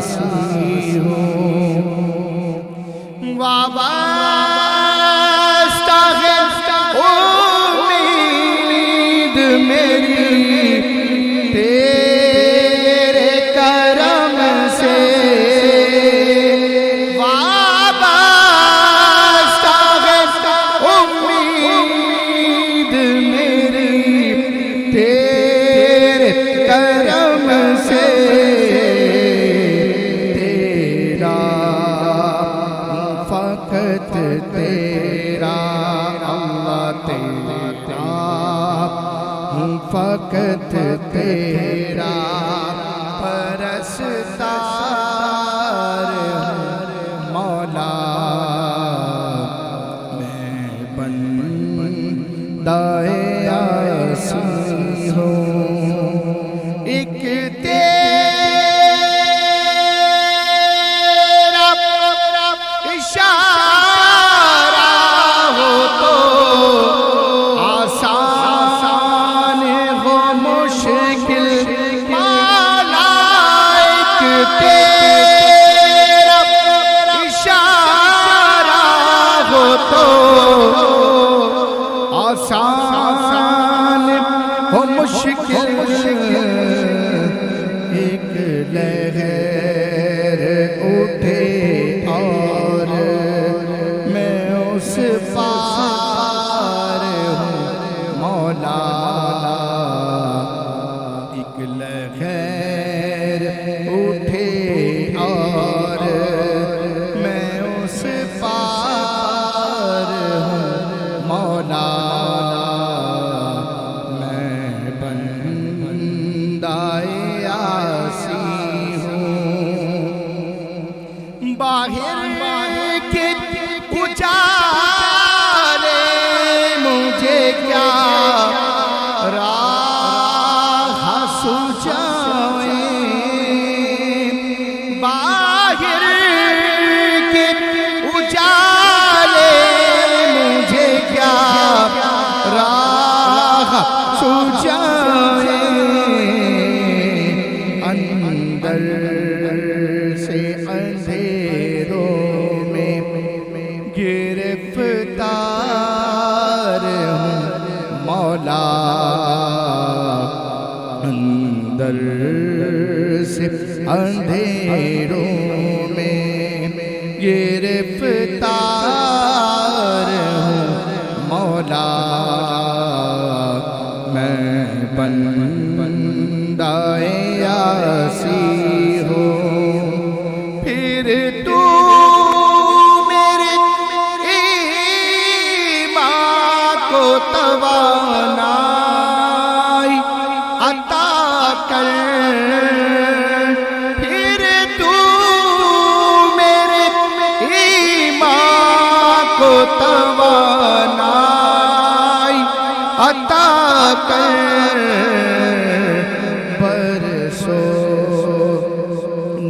آسی ہوں وابستہ ہے امید میری تیرے کرم سے وابستہ ہے امید میری تیرے کرم سے فقط تیرا اللہ تیرا فقط تیرا پرستار مولا میں بندہ آسی ہوں ایک آسان ہو مشکل ایک لہر اٹھے اور میں اس پار ہوں مولا ایک لہر اٹھے اور میں اس پار ہوں مولا باہر کے اجالے مجھے کیا راہ سجائیں باہر کے اجالے مجھے کیا راہ سجائیں اندر سے اندھیروں میں گرفتار ہوں مولا اندر سے اندھیروں میں گرفتار ہوں مولا میں بندہ آسی ہوں پھر تو میرے ایمان کو توانائی عطا کر پھر تو میرے ایمان کو توانائی عطا کر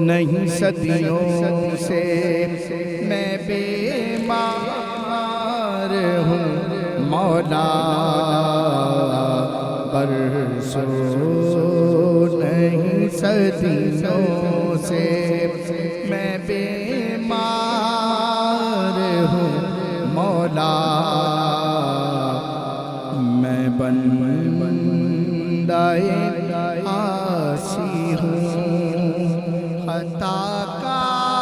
نہیں صدیوں سے میں بیمار ہوں مولا برسوں نہیں صدیوں سے میں بیمار ہوں مولا میں بندہ آسی ہوں خطا کار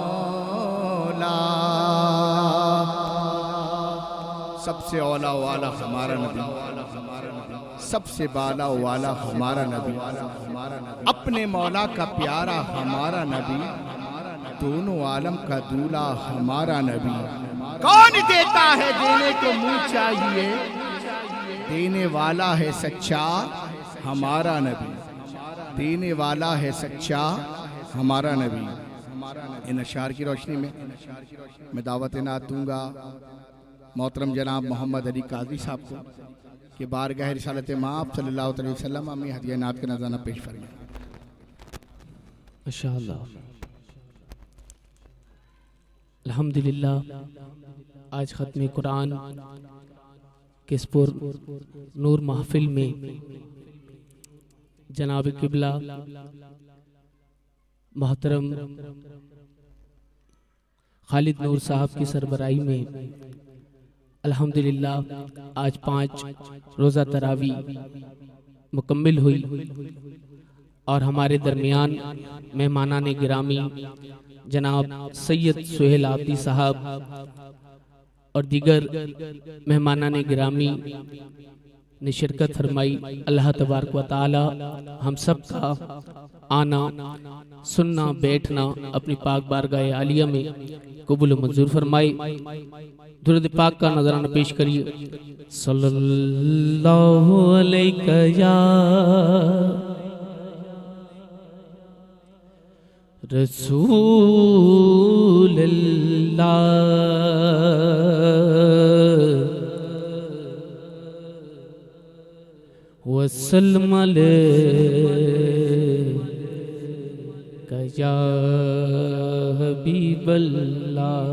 مولا سب سے اولا والا ہمارا نبی سب سے بالا والا ہمارا نبی اپنے مولا کا پیارا ہمارا نبی دونوں عالم کا دولہ ہمارا نبی کون دیتا ہے دینے کو منہ چاہیے دینے والا ہے سچا ہمارا نبی دینے والا ہے سچا ہمارا نبی ان اشعار کی روشنی میں دعوت نعت دوں گا محترم جناب محمد علی قادری صاحب کو کہ بارگاہ رسالت مآب صلی اللہ علیہ وسلم ہمیں ہدیہ نعت کا نذرانہ پیش فرمائیں ماشاءاللہ الحمدللہ آج ختم قرآن کے اس پر نور محفل میں جناب قبلہ محترم خالد نور صاحب کی سربراہی میں الحمدللہ آج 5 روزہ تراویح مکمل ہوئی اور ہمارے درمیان مہمانان گرامی جناب سید سہیل عابدی صاحب اور دیگر مہمانان گرامی نے شرکت فرمائی۔ اللہ تبارک و تعالی ہم سب کا آنا سننا بیٹھنا اپنی پاک بارگاہ عالیہ میں قبول و منظور فرمائے۔ درود پاک کا نذرانہ پیش کریے۔ صلی اللہ علیہ یا رسول اللہ وسلم علیک یا حبیب اللہ۔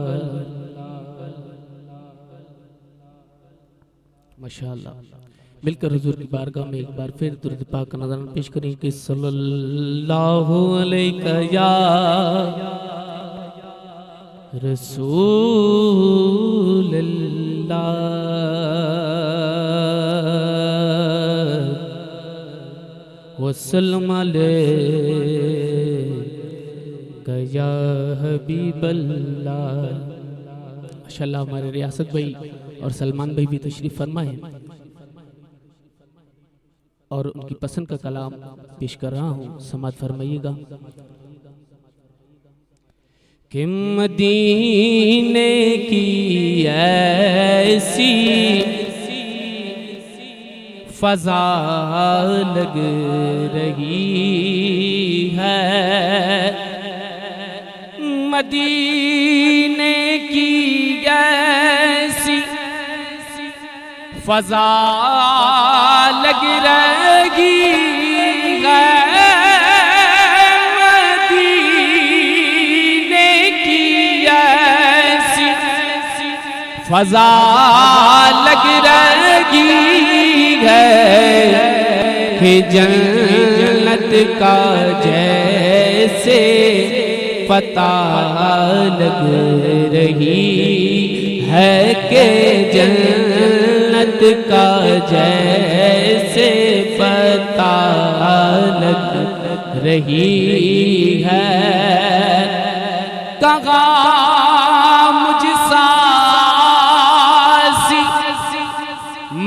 ماشاءاللہ مل کر حضور کی بارگاہ میں ایک بار پھر درود پاک کا نذرانہ پیش کریں کہ صلی اللہ علیہ یا رسول اللہ وسلم علیک یا حبیب اللہ۔ ماشاءاللہ ہمارے ریاست بھائی اور سلمان بھائی بھی تشریف فرما ہے اور ان کی پسند کا کلام پیش کر رہا ہوں، سماعت فرمائیے گا۔ کہ مدینے کی ایسی فضا لگ رہی ہے، مدینے کی ایسی فضا لگ رہی ہے، مدینے کی ایسی فضا لگ رہی ہے کہ جنت کا جیسے پتہ لگ رہی ہے، کہ جنت کا جیسے پتہ لگ رہی ہے۔ کہاں مجھ ساسی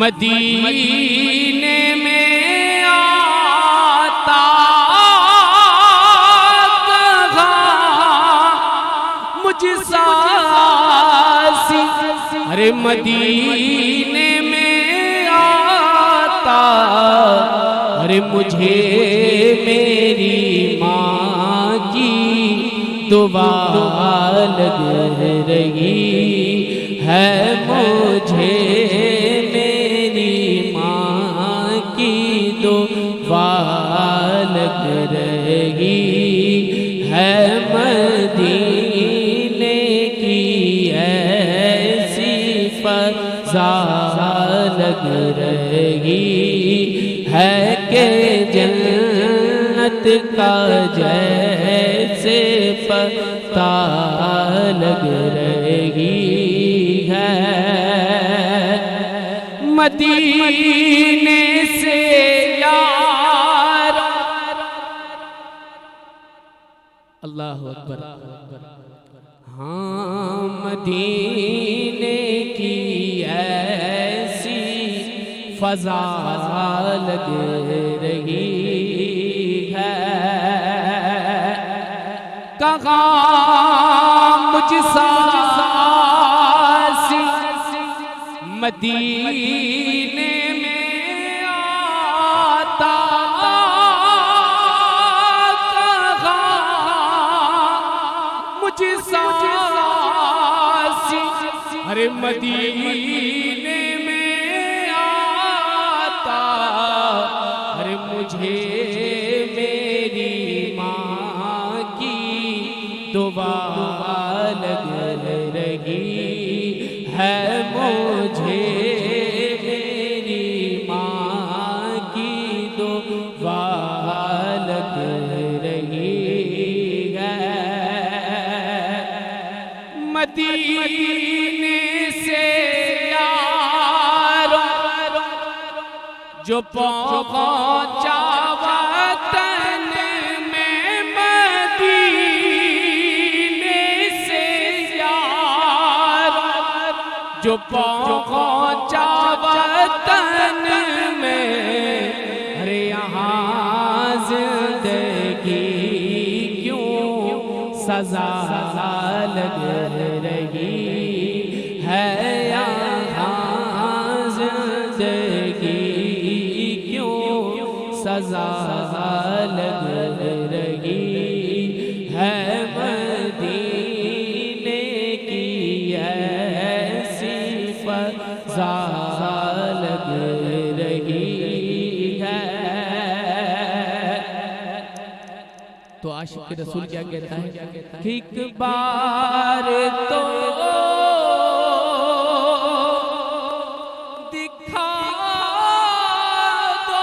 مدینے میں آتا، کہاں مجھ ساسی ارے مدینے میں آتا، ارے مجھے میری ماں کی دعا لگ رہی ہے، مجھے میری ماں کی دعا لگ رہی ہے، مدینے کی ایسی فضا لگ رہی ہے، کہ جنت کا جیسے پتہ لگ رہی ہے۔ مدینے سے یار اللہ اکبر، ہاں مدینے کی ایسی فضا لگ رہی ہے، کہاں مجھ ساسی مدینے میں آتا، کہاں مجھ ساسی ارے مدینے میں آتا، ارے مجھے میری ماں کی دعا لگ ہے مجھے میری ماں کی دعا لگ رہی ہے مدینے سے یارو جو پہنچا وطن میں مدینے سے یارو جو پہنچا وطن میں ارے یہاں زندگی کیوں سزا لگ رہی ہے یہاں زندگی کیوں سزا لگ رہی ہے مدینے کی ایسی فضا لگ رہی ہے۔ تو عاشق رسول کیا کہتا ہے کہ ایک بار تو دکھا دو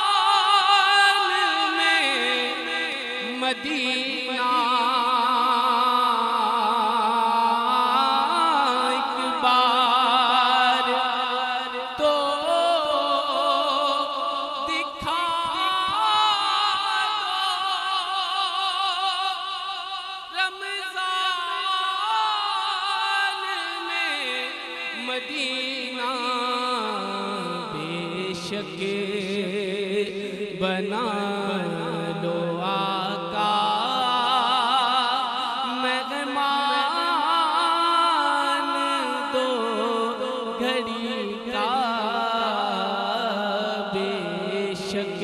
رمضان میں مدینہ ایک بار تو دکھا دو رمضان میں مدینہ بے شک بنا لو آقا مہمان دو گھڑی کا بے شک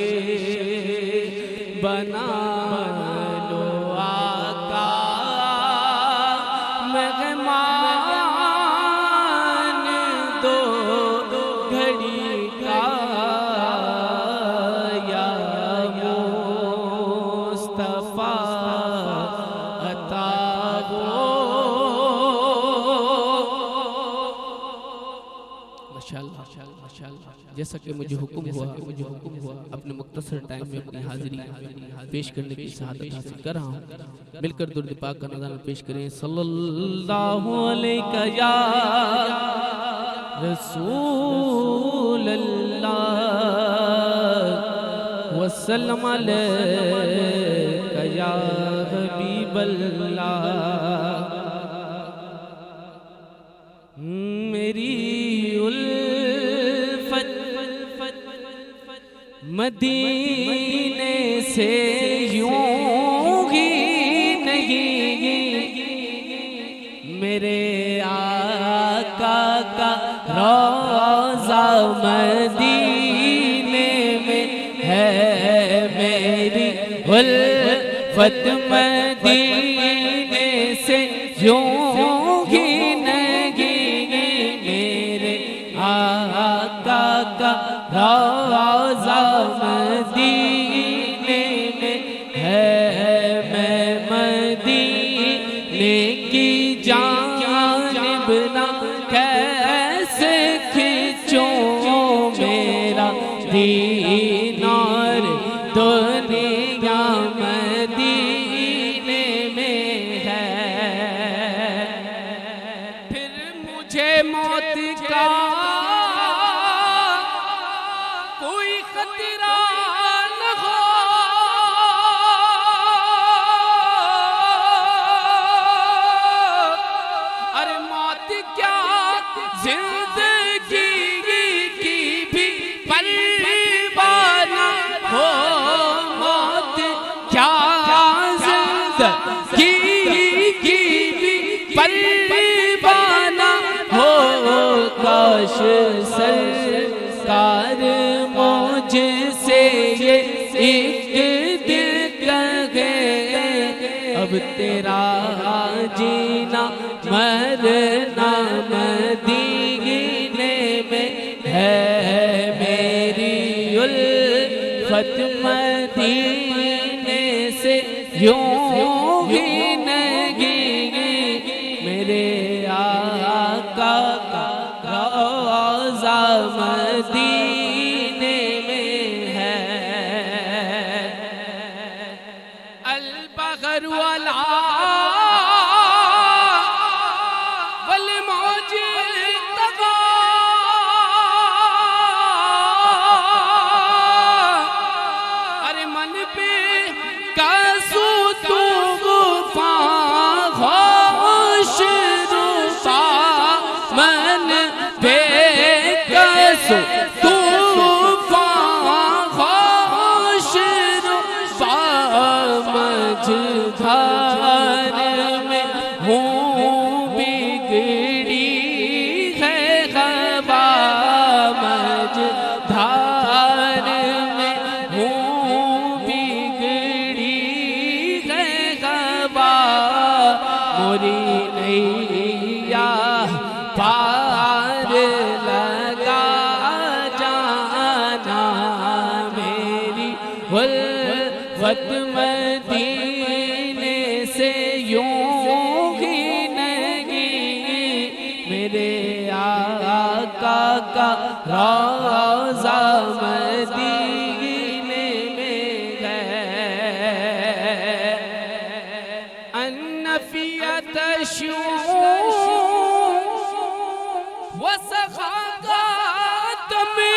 بنا لو آقا مہمان دو گھڑی کا یا مصطفیٰ عطا ہو۔ ماشاءاللہ جیسا کہ مجھے حکم ہوا اپنے مختصر ٹائم میں اپنی حاضری پیش کرنے کی سعادت حاصل کر رہا ہوں۔ مل کر درود پاک کا نظرانہ پیش کریں۔ صلی اللہ علیہ یا رسول اللہ وسلم علیہ یا حبیب اللہ۔ میری الفت مدینے سے یوں ہی نہیں میرے آقا کا روضہ مدینے میں ہے میری الفت مدینے سے یوں ہی نہیں میرے آقا کا روضہ مدینے میں ہے میں مدینے کی جانب نہ کیسے کھینچوں میرا دینار دنیا مدینے میں ہے۔ پھر مجھے موت کا کوئی خطرہ نہ ہو ارے موت کیا زندگی کی بھی پرواہ نہ ہو موت کیا زندگی کی بھی پرواہ نہ ہو کاش سرکار مجھ سے یہ ایک دل کہے اب تیرا جینا مرنا مدینے میں ہے میری الفت مدینے سے یوں ہی نگی میرے آقا کا روضہ مدینے میں ہے البحر والا والموج تغا ارے من پہ کاسو تو غفاں خوش روسا من پہ کاسو تو غفاں خوش روسا مجھدار میں ہوں بگڑی ہے خبا مجھدار میں ہوں بگڑی ہے خبا موری نیا پار لگا جانا میری الفت مدینے سے یوں ہی نہیں میرے آقا کا روضہ مدینے میں ہے النفیت شیوں وسخاقات میں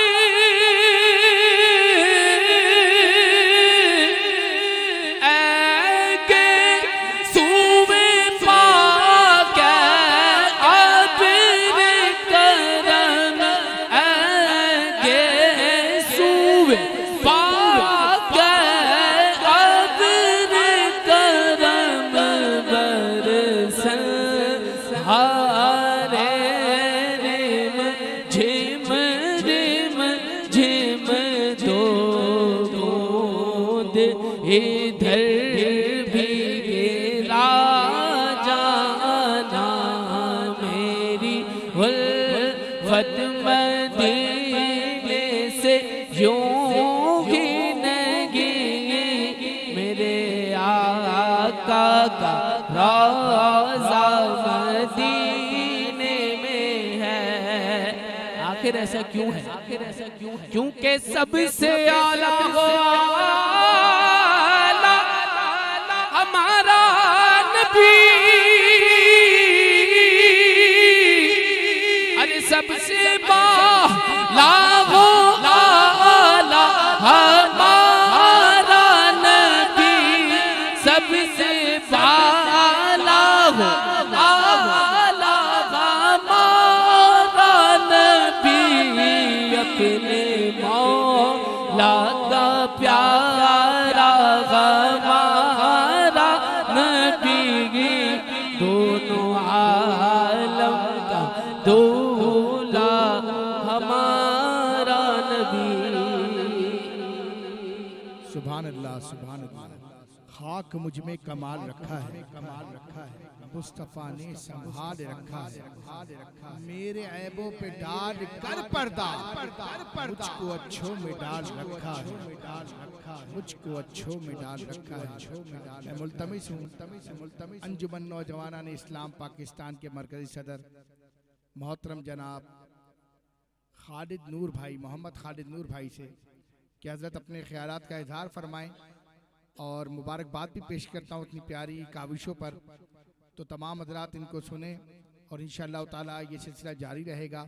ادھر بھی گلا جانا میری الفت مدینے سے یوں ہی نہیں میرے آقا کا روضہ مدینے میں ہے آخر ایسا کیوں ہے کیونکہ سب سے اعلیٰ ہمارا نبی ارے سب سے بالا اعلیٰ ہمارا نبی سب سے بالا اعلیٰ ہمارا نبی اپنے مولا کا پیارا ہمارا نبی دونوں عالم کا دولا ہمارا نبی سبحان اللہ سبحان اللہ خاک مجھ میں کمال رکھا ہے مصطفیٰ نے سنبھال رکھا ہے میرے عیبوں پہ ڈال کر پردہ مجھ کو اچھوں میں ڈال رکھا ہے مجھ کو اچھوں میں ڈال رکھا ہے میں ملتمس ہوں انجمن نوجوانان اسلام پاکستان کے مرکزی صدر محترم جناب خالد نور بھائی محمد خالد نور بھائی سے کہ حضرت اپنے خیالات کا اظہار فرمائیں اور مبارکباد بھی پیش کرتا ہوں اتنی پیاری کاوشوں پر تو تمام حضرات ان کو سنیں اور انشاءاللہ تعالی یہ سلسلہ جاری رہے گا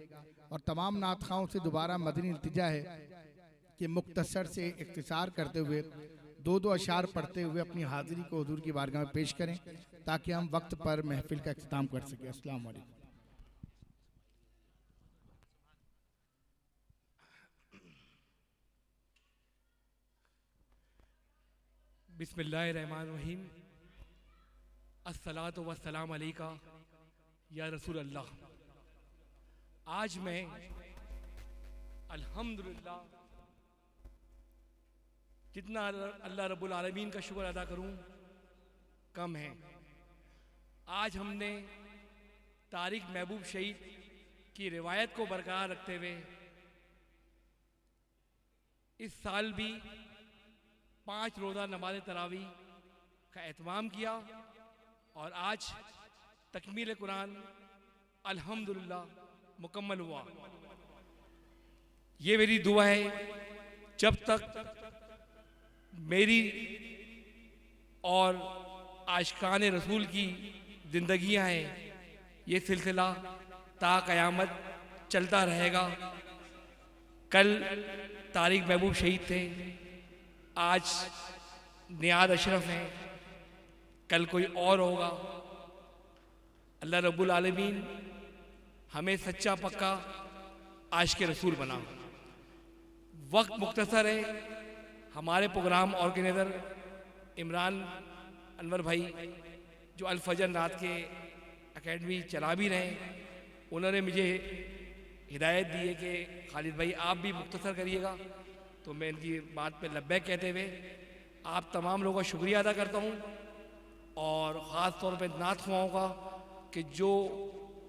اور تمام نعت خواہوں سے دوبارہ مدنی التجا ہے کہ مختصر سے اختصار کرتے ہوئے دو اشعار پڑھتے ہوئے اپنی حاضری کو حضور کی بارگاہ میں پیش کریں تاکہ ہم وقت پر محفل کا اختتام کر سکیں السلام علیکم بسم اللہ الرحمن الرحیم الصلاۃ والسلام علیکہ یا رسول اللہ. آج میں الحمدللہ جتنا اللہ رب العالمین کا شکر ادا کروں کم ہے. آج ہم نے طارق محبوب شہید کی روایت کو برقرار رکھتے ہوئے اس سال بھی 5 روزہ نماز تراویح کا اہتمام کیا اور آج تکمیل قرآن الحمدللہ مکمل ہوا۔ یہ میری دعا ہے جب تک میری اور عاشقان رسول کی زندگیاں ہیں یہ سلسلہ تا قیامت چلتا رہے گا۔ کل طارق محبوب شہید تھے، آج نیاز اشرف ہیں، کل کوئی اور ہوگا۔ اللہ رب العالمین ہمیں سچا پکا عاشق رسول بنا۔ وقت مختصر ہے، ہمارے پروگرام آرگنائزر عمران انور بھائی جو الفجر رات کے اکیڈمی چلا بھی رہے ہیں، انہوں نے مجھے ہدایت دی ہے کہ خالد بھائی آپ بھی مختصر کریے گا، تو میں ان کی بات پہ لبیک کہتے ہوئے آپ تمام لوگوں کا شکریہ ادا کرتا ہوں، اور خاص طور پہ نعت خواہوں کا کہ جو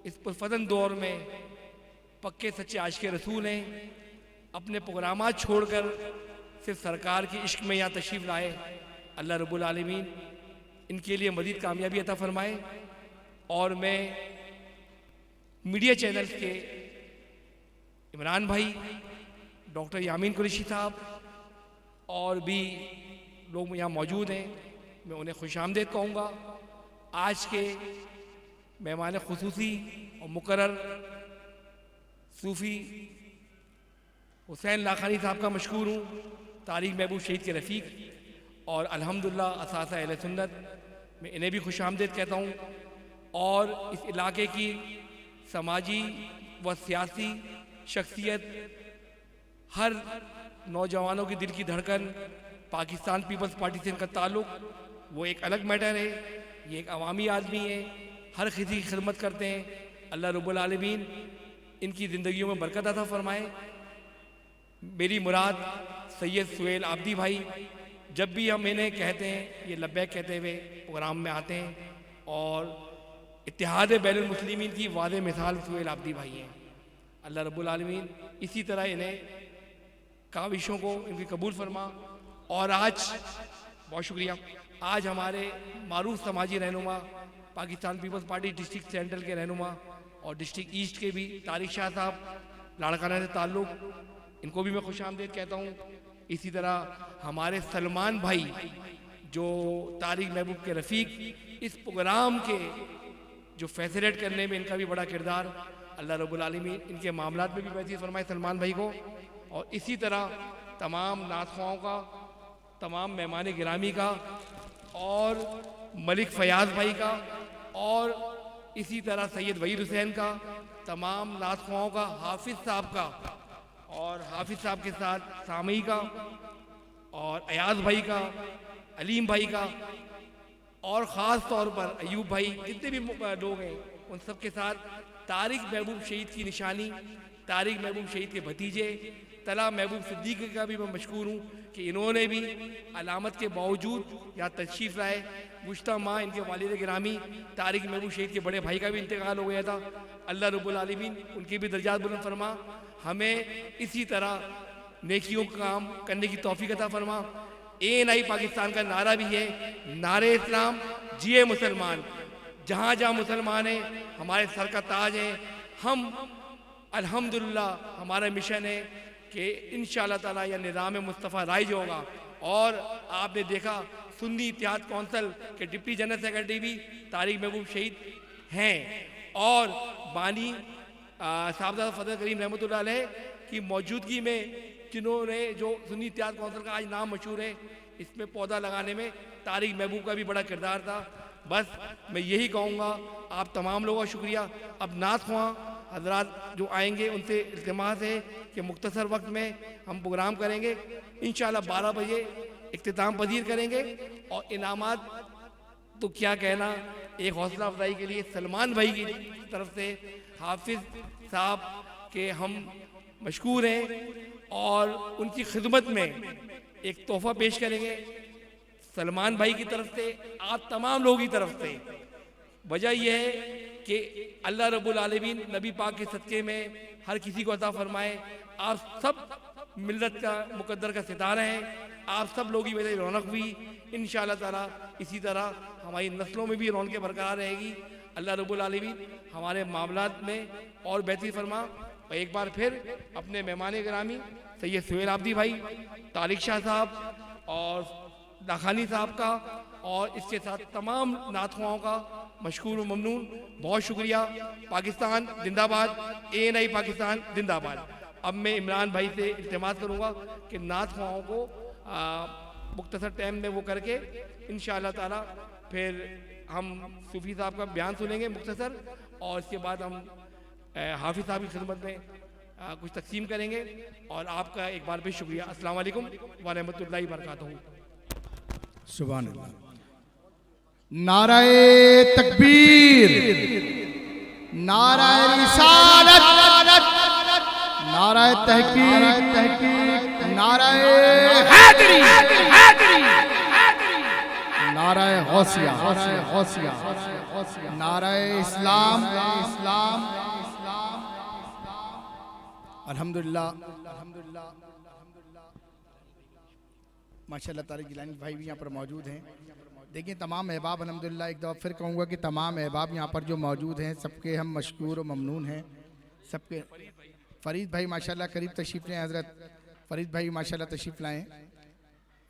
اس پرفتن دور میں پکے سچے عاشق رسول ہیں، اپنے پروگرامات چھوڑ کر صرف سرکار کی عشق میں یہاں تشریف لائے۔ اللہ رب العالمین ان کے لیے مزید کامیابی عطا فرمائے۔ اور میں میڈیا چینلز کے عمران بھائی، ڈاکٹر یامین قریشی صاحب اور بھی لوگ یہاں موجود ہیں، میں انہیں خوش آمدید کہوں گا۔ آج کے مہمان خصوصی اور مقرر صوفی حسین لاکھانی صاحب کا مشکور ہوں، طارق محبوب شہید کے رفیق اور الحمدللہ اساتذہ اہل سنت، میں انہیں بھی خوش آمدید کہتا ہوں۔ اور اس علاقے کی سماجی و سیاسی شخصیت، ہر نوجوانوں کی دل کی دھڑکن، پاکستان پیپلز پارٹی سے ان کا تعلق وہ ایک الگ میٹر ہے، یہ ایک عوامی آدمی ہے، ہر کسی کی خدمت کرتے ہیں۔ اللہ رب العالمین ان کی زندگیوں میں برکت عطا فرمائے۔ میری مراد سید سہیل عابدی بھائی، جب بھی ہم انہیں کہتے ہیں یہ لبیک کہتے ہوئے پروگرام میں آتے ہیں، اور اتحاد بین المسلمین کی واضح مثال سہیل عابدی بھائی ہیں۔ اللہ رب العالمین اسی طرح انہیں کاوشوں کو ان کی قبول فرما۔ اور آج بہت شکریہ، آج ہمارے معروف سماجی رہنما، Pakistan Peoples Party district central کے رہنما اور ڈسٹرکٹ ایسٹ کے بھی طارق شاہ صاحب لاڑکانہ سے تعلق، ان کو بھی میں خوش آمدید کہتا ہوں۔ اسی طرح ہمارے سلمان بھائی جو طارق محبوب کے رفیق، اس پروگرام کے جو فیسلیٹ کرنے میں ان کا بھی بڑا کردار، اللہ رب العالمین ان کے معاملات میں بھی بہتری فرمائے سلمان بھائی کو۔ اور اسی طرح تمام نعت خواہوں کا، تمام مہمان گرامی کا، اور ملک فیاض بھائی کا، اور اسی طرح سید وحید حسین کا، تمام نعت خواہوں کا، حافظ صاحب کا، اور حافظ صاحب کے ساتھ سامعی کا، اور ایاز بھائی کا، علیم بھائی کا، اور خاص طور پر ایوب بھائی، جتنے بھی لوگ ہیں ان سب کے ساتھ طارق محبوب شہید کی نشانی، طارق محبوب شہید کے بھتیجے طلحہ محبوب صدیق کا بھی میں مشکور ہوں کہ انہوں نے بھی علامت کے باوجود یہاں تشریف لائے۔ گزشتہ ماہ ان کے والد گرامی طارق محبوب شہید کے بڑے بھائی کا بھی انتقال ہو گیا تھا۔ اللہ رب العالمین ان کے بھی درجات بلند فرما، ہمیں اسی طرح نیکیوں کا کام کرنے کی توفیق عطا فرما۔ ANI پاکستان کا نعرہ بھی ہے، نعرہ اسلام جیے مسلمان، جہاں جہاں مسلمان ہیں ہمارے سر کا تاج ہیں۔ ہم الحمدللہ ہمارا مشن ہے کہ انشاءاللہ تعالیٰ یہ نظام مصطفیٰ رائج ہوگا۔ اور آپ نے دیکھا سنی اتحاد کونسل کے ڈپٹی جنرل سیکرٹری بھی طارق محبوب شہید ہیں، اور بانی صاحبزادہ فضل کریم رحمۃ اللہ علیہ کی موجودگی میں جنہوں نے جو سنی اتحاد کونسل کا آج نام مشہور ہے، اس میں پودا لگانے میں طارق محبوب کا بھی بڑا کردار تھا۔ بس میں یہی کہوں گا، آپ تمام لوگوں کا شکریہ۔ اب نعت خواہ حضرات جو آئیں گے ان سے التماس ہے کہ مختصر وقت میں ہم پروگرام کریں گے، انشاءاللہ 12 بجے اختتام پذیر کریں گے۔ اور انعامات تو کیا کہنا، ایک حوصلہ افزائی کے لیے سلمان بھائی کی طرف سے حافظ صاحب کے ہم مشکور ہیں، اور ان کی خدمت میں ایک تحفہ پیش کریں گے سلمان بھائی کی طرف سے، آپ تمام لوگوں کی طرف سے۔ وجہ یہ ہے کہ اللہ رب العالمین نبی پاک کے صدقے میں ہر کسی کو عطا فرمائے۔ آپ سب ملت کا مقدر کا ستارہ ہیں، آپ سب لوگوں کی وجہ سے رونق ہوئی. انشاءاللہ تعالیٰ اسی طرح ہماری نسلوں میں بھی رونقیں برقرار رہے گی. اللہ رب العالمین ہمارے معاملات میں اور بہتری فرما. اور ایک بار پھر اپنے مہمان گرامی سید سہیل عابدی بھائی، طارق شاہ صاحب اور لاکھانی صاحب کا، اور اس کے ساتھ تمام نعت خواہوں کا مشکور و ممنون. بہت شکریہ. پاکستان زندہ باد. ANI پاکستان زندہ باد. اب میں عمران بھائی سے التماس کروں گا کہ نعت خواہوں کو مختصر ٹائم میں وہ کر کے انشاءاللہ تعالیٰ پھر ہم صوفی صاحب کا بیان سنیں گے مختصر، اور اس کے بعد ہم حافظ صاحب کی خدمت میں کچھ تقسیم کریں گے. اور آپ کا ایک بار بھی شکریہ. السلام علیکم ورحمۃ اللہ وبرکاتہ. سبحان اللہ. نعرہ تکبیر، نعرہ رسالت، نعرہ تحقیق، نعرہ حیدری، نعرہ غوثیہ، نعرہ اسلام. الحمدللہ ماشاءاللہ طارق گیلانی بھائی بھی یہاں پر موجود ہیں. دیکھیں تمام احباب الحمدللہ ایک دفعہ پھر کہوں گا کہ تمام احباب یہاں پر جو موجود ہیں سب کے ہم مشکور و ممنون ہیں. سب کے فرید بھائی ماشاءاللہ قریب تشریف لائیں. حضرت فرید بھائی ماشاءاللہ تشریف لائیں.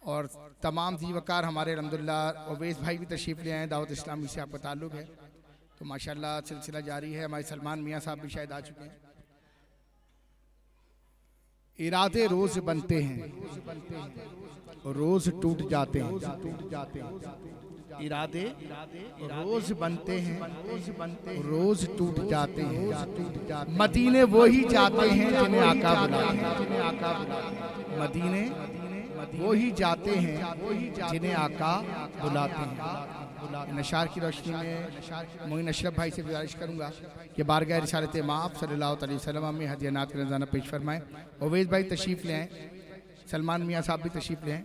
اور تمام ذی وقار ہمارے الحمدللہ اویس بھائی بھی تشریف لے آئیں. دعوت اسلامی سے آپ کا تعلق ہے تو ماشاءاللہ سلسلہ جاری ہے. ہمارے سلمان میاں صاحب بھی شاید آ چکے ہیں. ارادے روز بنتے ہیں، روز ٹوٹ جاتے ہیں. ارادے روز بنتے ہیں، روز ٹوٹ جاتے ہیں. مدینے وہی جاتے ہیں جنہیں آقا بلاتے ہیں. مدینے وہی جاتے ہیں جنہیں آقا بلاتے ہیں. نشار کی روشنی میں معین اشرف بھائی سے گزارش کروں گا کہ بارگاہ رسالت مآب صلی اللہ علیہ وسلم میں ہدیہ نعت کا نذرانہ پیش فرمائیں. اویس بھائی تشریف لے آئیں. سلمان میاں صاحب بھی تشریف لے آئیں.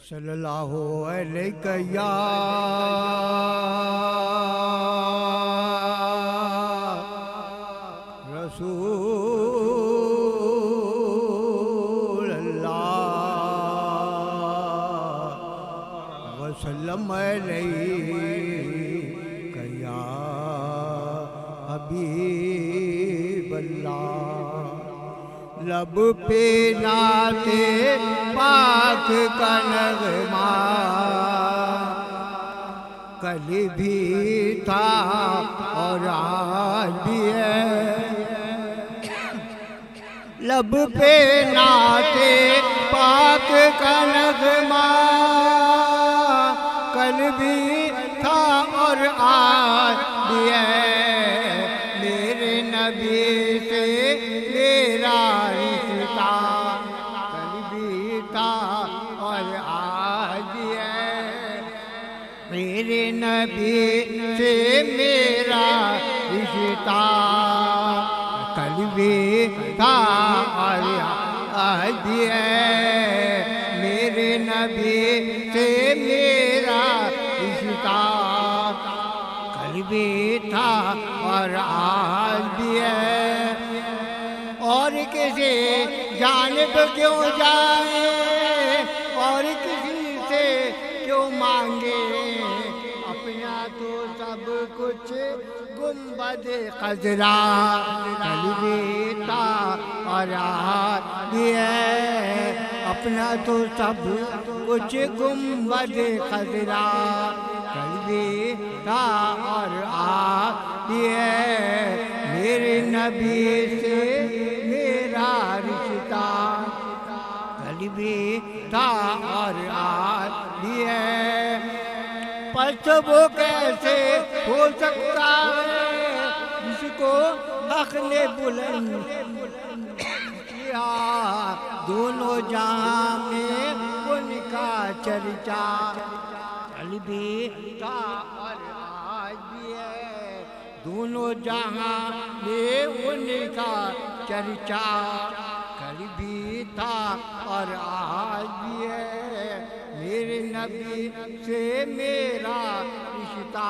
صلی اللہ علیہ یا رسول اللہ وسلم علیہ یا حبیب اللہ. لب پہ نعت پاک کا نغمہ کل بھی تھا اور آج بھی ہے. لب پہ نعت پاک کا نغمہ کل بھی تھا اور آج بھی ہے. میرے نبی سے میرا رشتہ کل بھی تھا اور آج بھی ہے. میرے نبی سے میرا رشتہ کل بھی تھا اور آج بھی ہے. میرے نبی سے میرا رشتہ کل بھی تھا اور آج بھی ہے. اور کسی جانب کیوں جائے اور کسی سے کیوں مانگے، اپنا تو سب کچھ گنبد خضرا کل بھی تھا اور آج بھی ہے. اپنا تو سب کچھ گنبد خضرا کل بھی تھا اور آج بھی ہے. میرے نبی سے میرا رشتہ کل بھی تھا اور آج بھی ہے. پس وہ کیسے ہو سکتا ہے جس کو حق نے بلند کیا. دونوں جہاں میں ان کا چرچا کل بھی تھا اور آج بھی ہے. دونوں جہاں میں ان کا چرچا کل بھی تھا اور آج بھی ہے. میرے نبی سے میرا رشتہ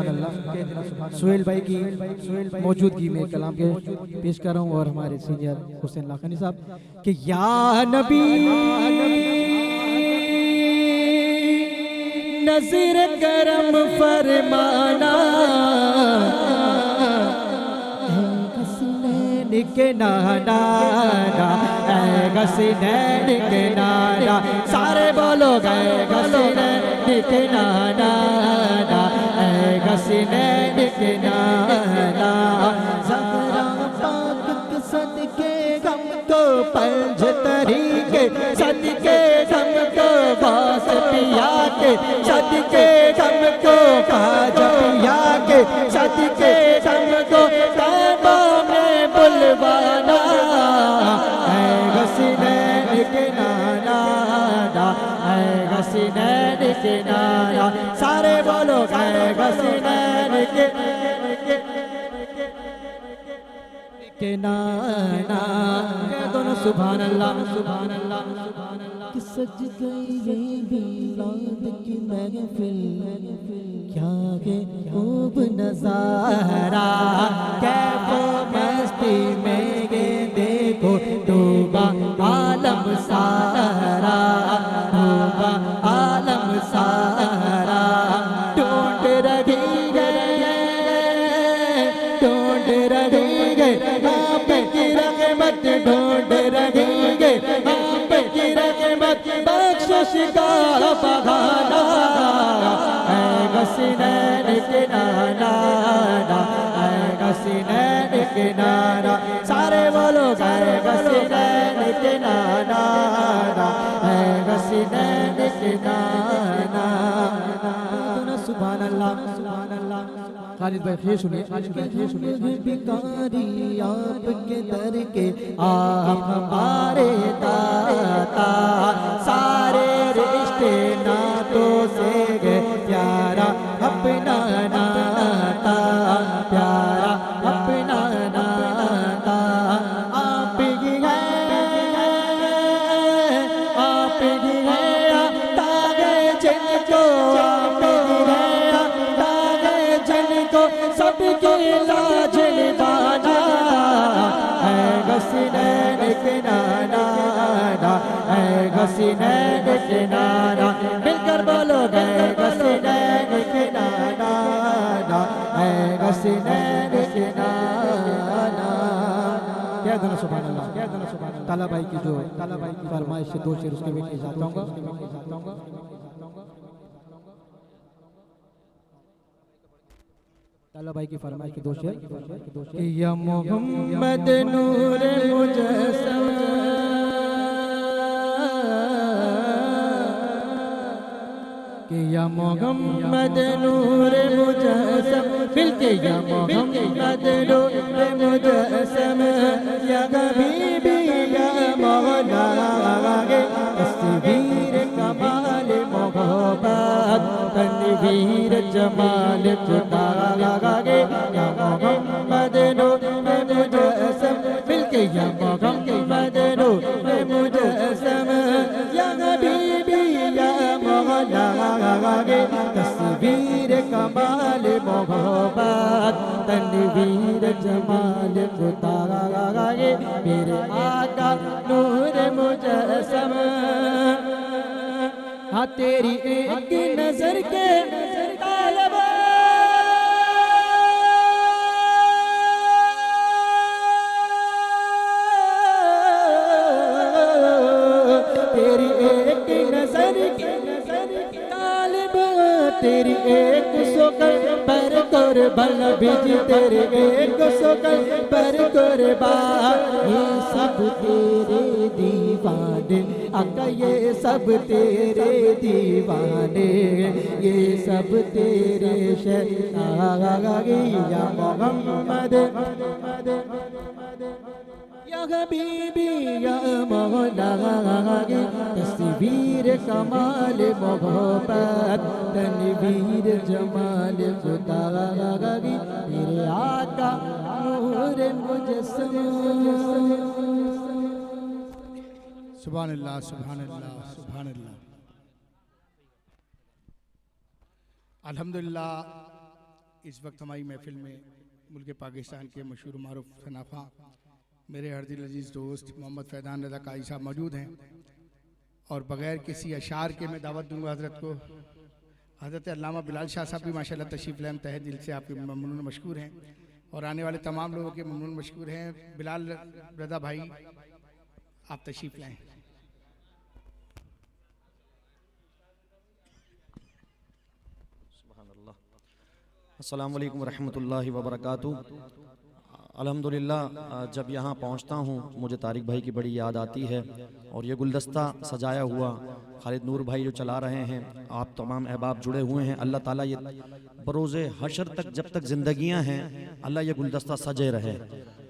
سبحان اللہ. سہیل بھائی کی موجودگی میں کلام کے پیش کر رہا ہوں اور ہمارے سینئر حسین لاکھانی صاحب کہ یا نبی نظر کرم فرمانا حسنین کے نانا اے حسنین کے نانا سارے بولو گئے حسنین کے نانا اے حسنین کے نانا زہرا پاک کے صدقے ہم کو پنج طریقے صدقے ہم کو باس پیا کے صدقے ہم کو خواجہ پیا کے صدقے ہم کو کعبہ میں بلوانا اے حسنین کے نانا اے حسنین کے نانا سارے بولو اے حسنین کے نانا دونوں سبحان اللہ سبحان اللہ سبحان اللہ کہ سج گئی یہ میلاد کی محفل کیا ہے خوب نظارہ کیف و مستی میں یہ دیکھو ڈوبا عالم سارا ڈوبا عالم سارا ڈھونڈ رہی ہے ڈھونڈ رہی ہے آپ کی رحمت ڈھونڈ رہی ہے آپ کی رحمت بخشش کا بہانا اے حسنین کے نانا اے حسنین کے نانا سارے بولو اے حسنین کے نانا اے حسنین کے نانا سبحان اللہ سبحان اللہ خالد بھائی خیر سنیے بھکاری آپ کے در کے آپ ہمارے داتا سارے رشتے ناتوں سے گئے پیارا اپنا ناتا پیارا اپنا ناتا آپ ہی ہیں آپ ہی ہیں تاغے جن کو آپ ہی ہیں تاغے جن کو سب کی لاج نبھانا اے حسنین کے نانا اے حسنین کے نانا مل کر بولو گے حسنین کے نانا اے حسنین کے نانا کہہ دینا سبحان اللہ کہہ دینا سبحان اللہ طالب بھائی کی جو فرمائش سے دو شعر اس کے بیٹے جاتا ہوں طالب بھائی کی فرمائش کی دو شعر کہ یا محمد نور مجسم کہ یا محمد نور مجسم مل کے یا محمد نور مجسم یا حبیبی یا مولا تصویر کمال محبت تنویر جمال خدا یا محمد نور مجسم مل کے یا محمد نور مجسم یا حبیبی یا مولا تصویر کمال محبت تنویر جمال خدا میرے آقا نور مجسم ہاں تیری ایک نظر کے طالب تیری ایک نظر کے طالب تیری ایک سکل پر قربان بھیج تیرے ایک سکل پر قربان یہ سب تیرے دیوانے آقا یہ سب تیرے دیوانے یہ سب تیرے شہنشاہ یا محمد یا حبیبی یا مولا تصویر کمال محبت تنویر جمال خدا میرے آقا نور مجسم سبحان اللہ سبحان اللہ سبحان اللہ الحمدللہ اس وقت ہماری محفل میں ملک پاکستان کے مشہور معروف شناخواں میرے ہر دل عزیز دوست محمد فیضان رضا قاری صاحب موجود ہیں، اور بغیر کسی اشعار کے میں دعوت دوں گا حضرت کو. حضرت علامہ بلال شاہ صاحب بھی ماشاءاللہ تشریف لائے، تہہ دل سے آپ کے ممنون مشکور ہیں، اور آنے والے تمام لوگوں کے ممنون مشکور ہیں. بلال رضا بھائی آپ تشریف لائیں. السلام علیکم ورحمۃ اللہ وبرکاتہ. الحمدللہ جب یہاں پہنچتا ہوں مجھے طارق بھائی کی بڑی یاد آتی ہے، اور یہ گلدستہ سجایا ہوا خالد نور بھائی جو چلا رہے ہیں، آپ تمام احباب جڑے ہوئے ہیں. اللہ تعالیٰ یہ بروز حشر تک جب تک زندگیاں ہیں اللہ یہ گلدستہ سجے رہے.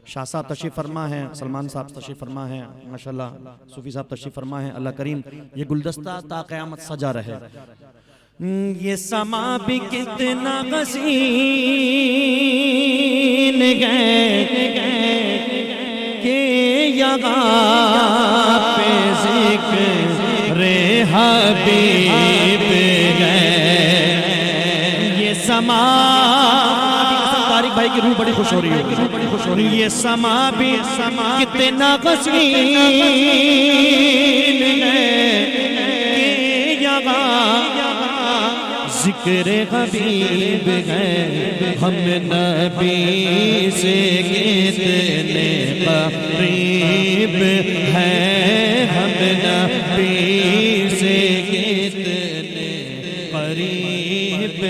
شاہ صاحب تشریف فرما ہیں، سلمان صاحب تشریف فرما ہیں، ماشاءاللہ صوفی صاحب تشریف فرما ہیں. اللہ کریم یہ گلدستہ تا قیامت سجا رہے. یہ سما بھی کتنا حسین ہے کہ یہاں پہ ذکر حبیب ہے. یہ سما طارق بھائی کی روح بڑی خوش ہو رہی ہے. یہ سما بھی کتنا حسین ہے کہ یہاں ذکر حبیب ہے. ہم نبی سے کتنے قریب ہیں، ہم نبی سے کتنے قریب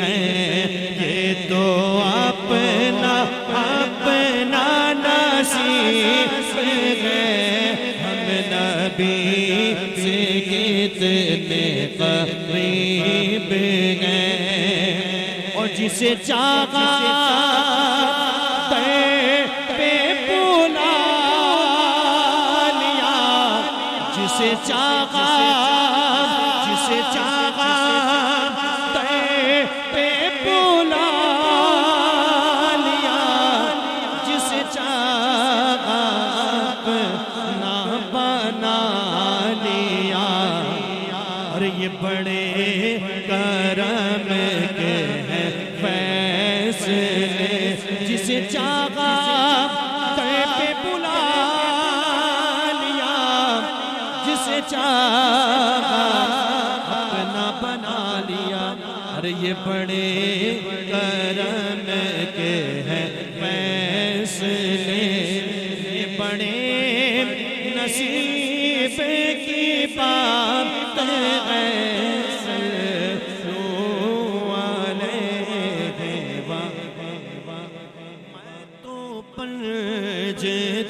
ہیں. یہ تو اپنا نصیب ہے، ہم نبی سے کتنے قریب ہیں. اور جسے چاہا پہ بلا لیا، جسے چاہا پہ بلا لیا، جسے چاہا اپنا بنا لیا. اور یہ بڑے کرم کے ہیں فیصلے، جسے چاہا پہ بلا لیا، جسے چاہا اپنا بنا لیا. ارے یہ بڑے کرم کے ہیں فیصلے، یہ بڑے نصیب کی بات ہے.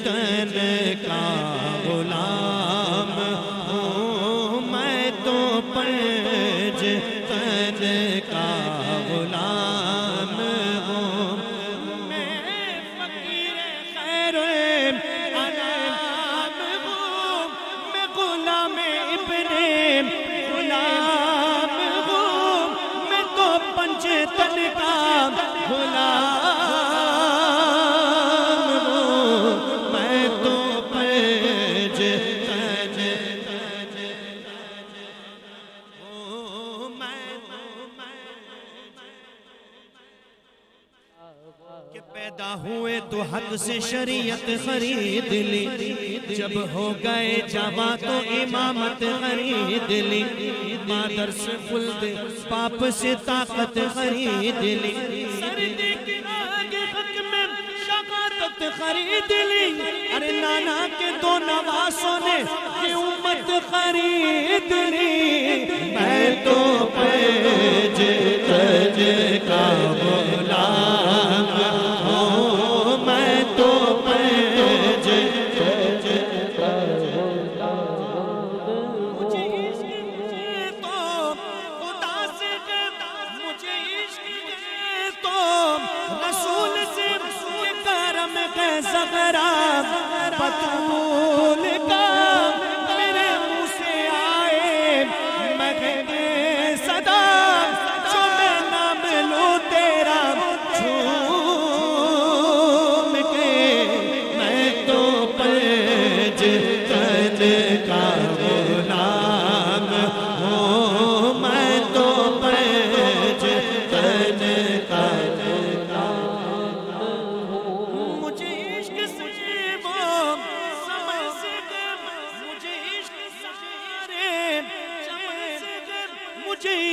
تن کا غلام ہوں، میں تو پنج تن کا غلام ہوں. میں فقیر خیر انام ہوں، میں غلام ابن غلام ہوں، میں تو پنج تن کا غلام. پیدا ہوئے تو حق سے شریعت خرید لی، جب ہو گئے جوان تو امامت خرید لی. مادر سے خلد باپ سے طاقت خرید لی، سردی کی آگ حق میں شہادت خرید لی. ارے نانا کے دو نواسوں نے یہ امت خرید لی. میں تو پیج تج کا غلام ہوں، میں تو پیج تج کا غلام. مجھے عشق ہے تو خدا سے ہے، مجھے عشق ہے تو رسول سے. یہ کرم ہے زغرا بطول کا، میرے منہ سے آئے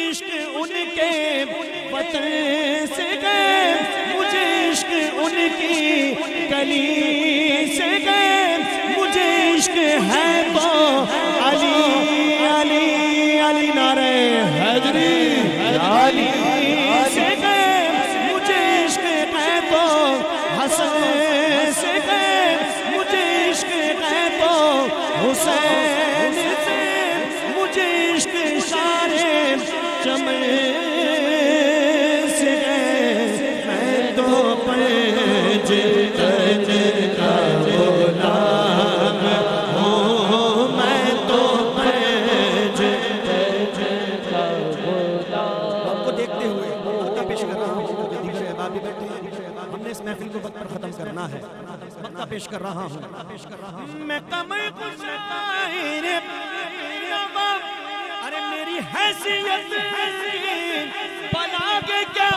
عشق ان کے وطن سے گئے مجھے عشق ان کی گلی سے گئے مجھے عشق ہے تو علی علی علی نعرہ حیدری علی سے گئے مجھے عشق ہے تو حسن سے گئے مجھے عشق ہے تو حسین سے مجھے عشق اشارے چمن سے گئے میں تو پنج تن کا غلام ہوں میں تو پنج تن کا غلام آپ کو دیکھتے ہوئے مقطع پیش کر رہا ہوں کہ دیگر احباب بھی بیٹھے ہیں ہم نے اس محفل کو وقت پر ختم کرنا ہے مقطع پیش کر رہا ہوں میں کمر خوش ارے میری حیثیت بنا کے کیا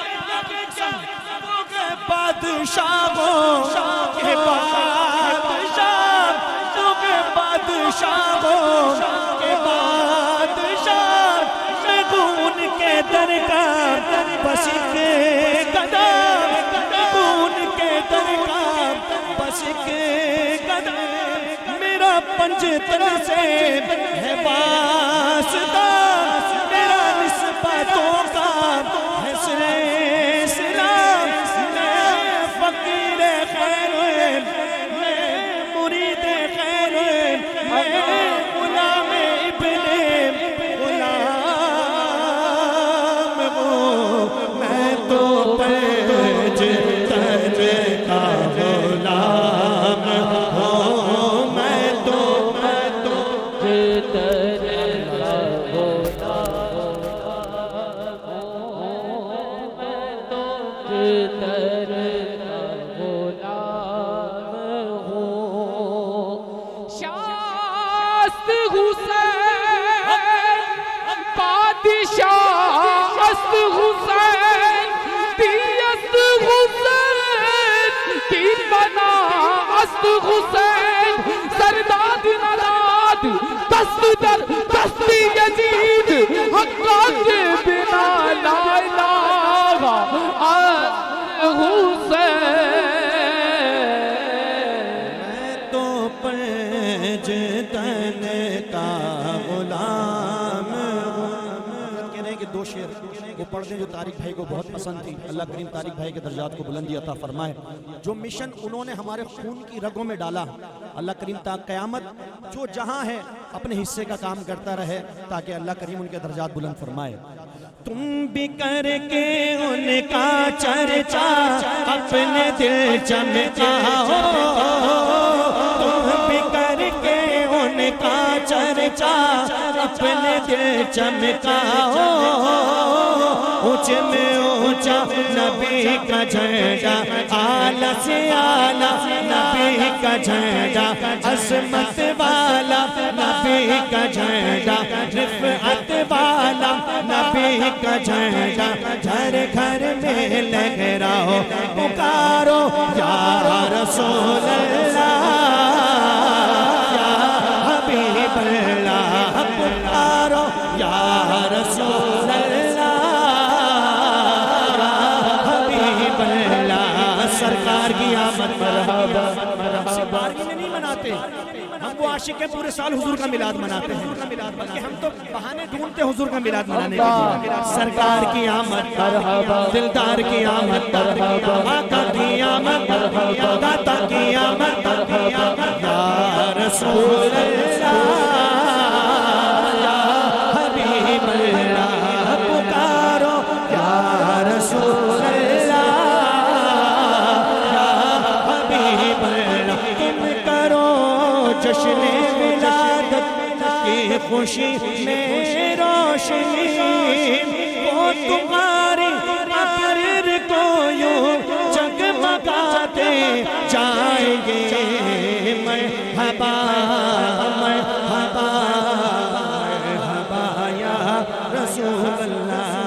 بادشاہوں کے بادشاہوں کے بادشاہوں کے بادشاہ میں ان کے در کا بس ایک قدم ان کے در کا بس ایک قدم میرا پنجتن سے ہے واسطہ میرا نسبتوں کا ہے سلسلہ میں فقیر خیر میں مرید خیر میں غلام ابن غلام ہوں میں تو پنج تن کا غلام ہوں میں تو شاست حسین بادشاہ است حسین دیست حسین دین بنا است حسین سرداد نراد دست در دست یزید حقا کے بنا لا الہ پنج تن کا غلام کہہ رہے ہیں کہ دو شعر وہ پڑھ دیں جو طارق بھائی کو بہت پسند تھی اللہ کریم طارق بھائی کے درجات کو بلندی عطا فرمائے جو مشن انہوں نے ہمارے خون کی رگوں میں ڈالا اللہ کریم تا قیامت جو جہاں ہے اپنے حصے کا کام کرتا رہے تاکہ اللہ کریم ان کے درجات بلند فرمائے تم بھی کر کے ان کا چرچا اپنے دل چمکاؤ تم بھی کر کے ان کا چرچا اپنے دل چمکاؤ اونچے میں اونچا نبی کا جھنڈا اعلیٰ سے اعلیٰ نبی کا جھنڈا عظمت والا نبی کا جھنڈا رفعت والا نبی کا جھنڈا گھر گھر میں لہراؤ پکارو یا رسول اللہ یا حبیب اللہ پکارو یا رسول اللہ حبیب اللہ سرکار کی آمد مرحبا بارگی میں نہیں مناتے ہم وہ عاشق ہیں پورے سال حضور کا میلاد مناتے ہیں بلکہ ہم تو بہانے ڈھونڈتے حضور کا میلاد منانے کے لیے سرکار کی آمد مرحبا دلدار کی آمد مرحبا آقا کی آمد مرحبا داتا کی آمد مرحبا یا رسول اللہ یا حبیب اللہ پکارو یا رسول اللہ یا حبیب اللہ تم کرو جشن ولادت کی خوشی میں روشنی وہ تمہاری اپر کو یوں جگمگاتے جائیں گے مرحبا مرحبا مرحبا یا رسول اللہ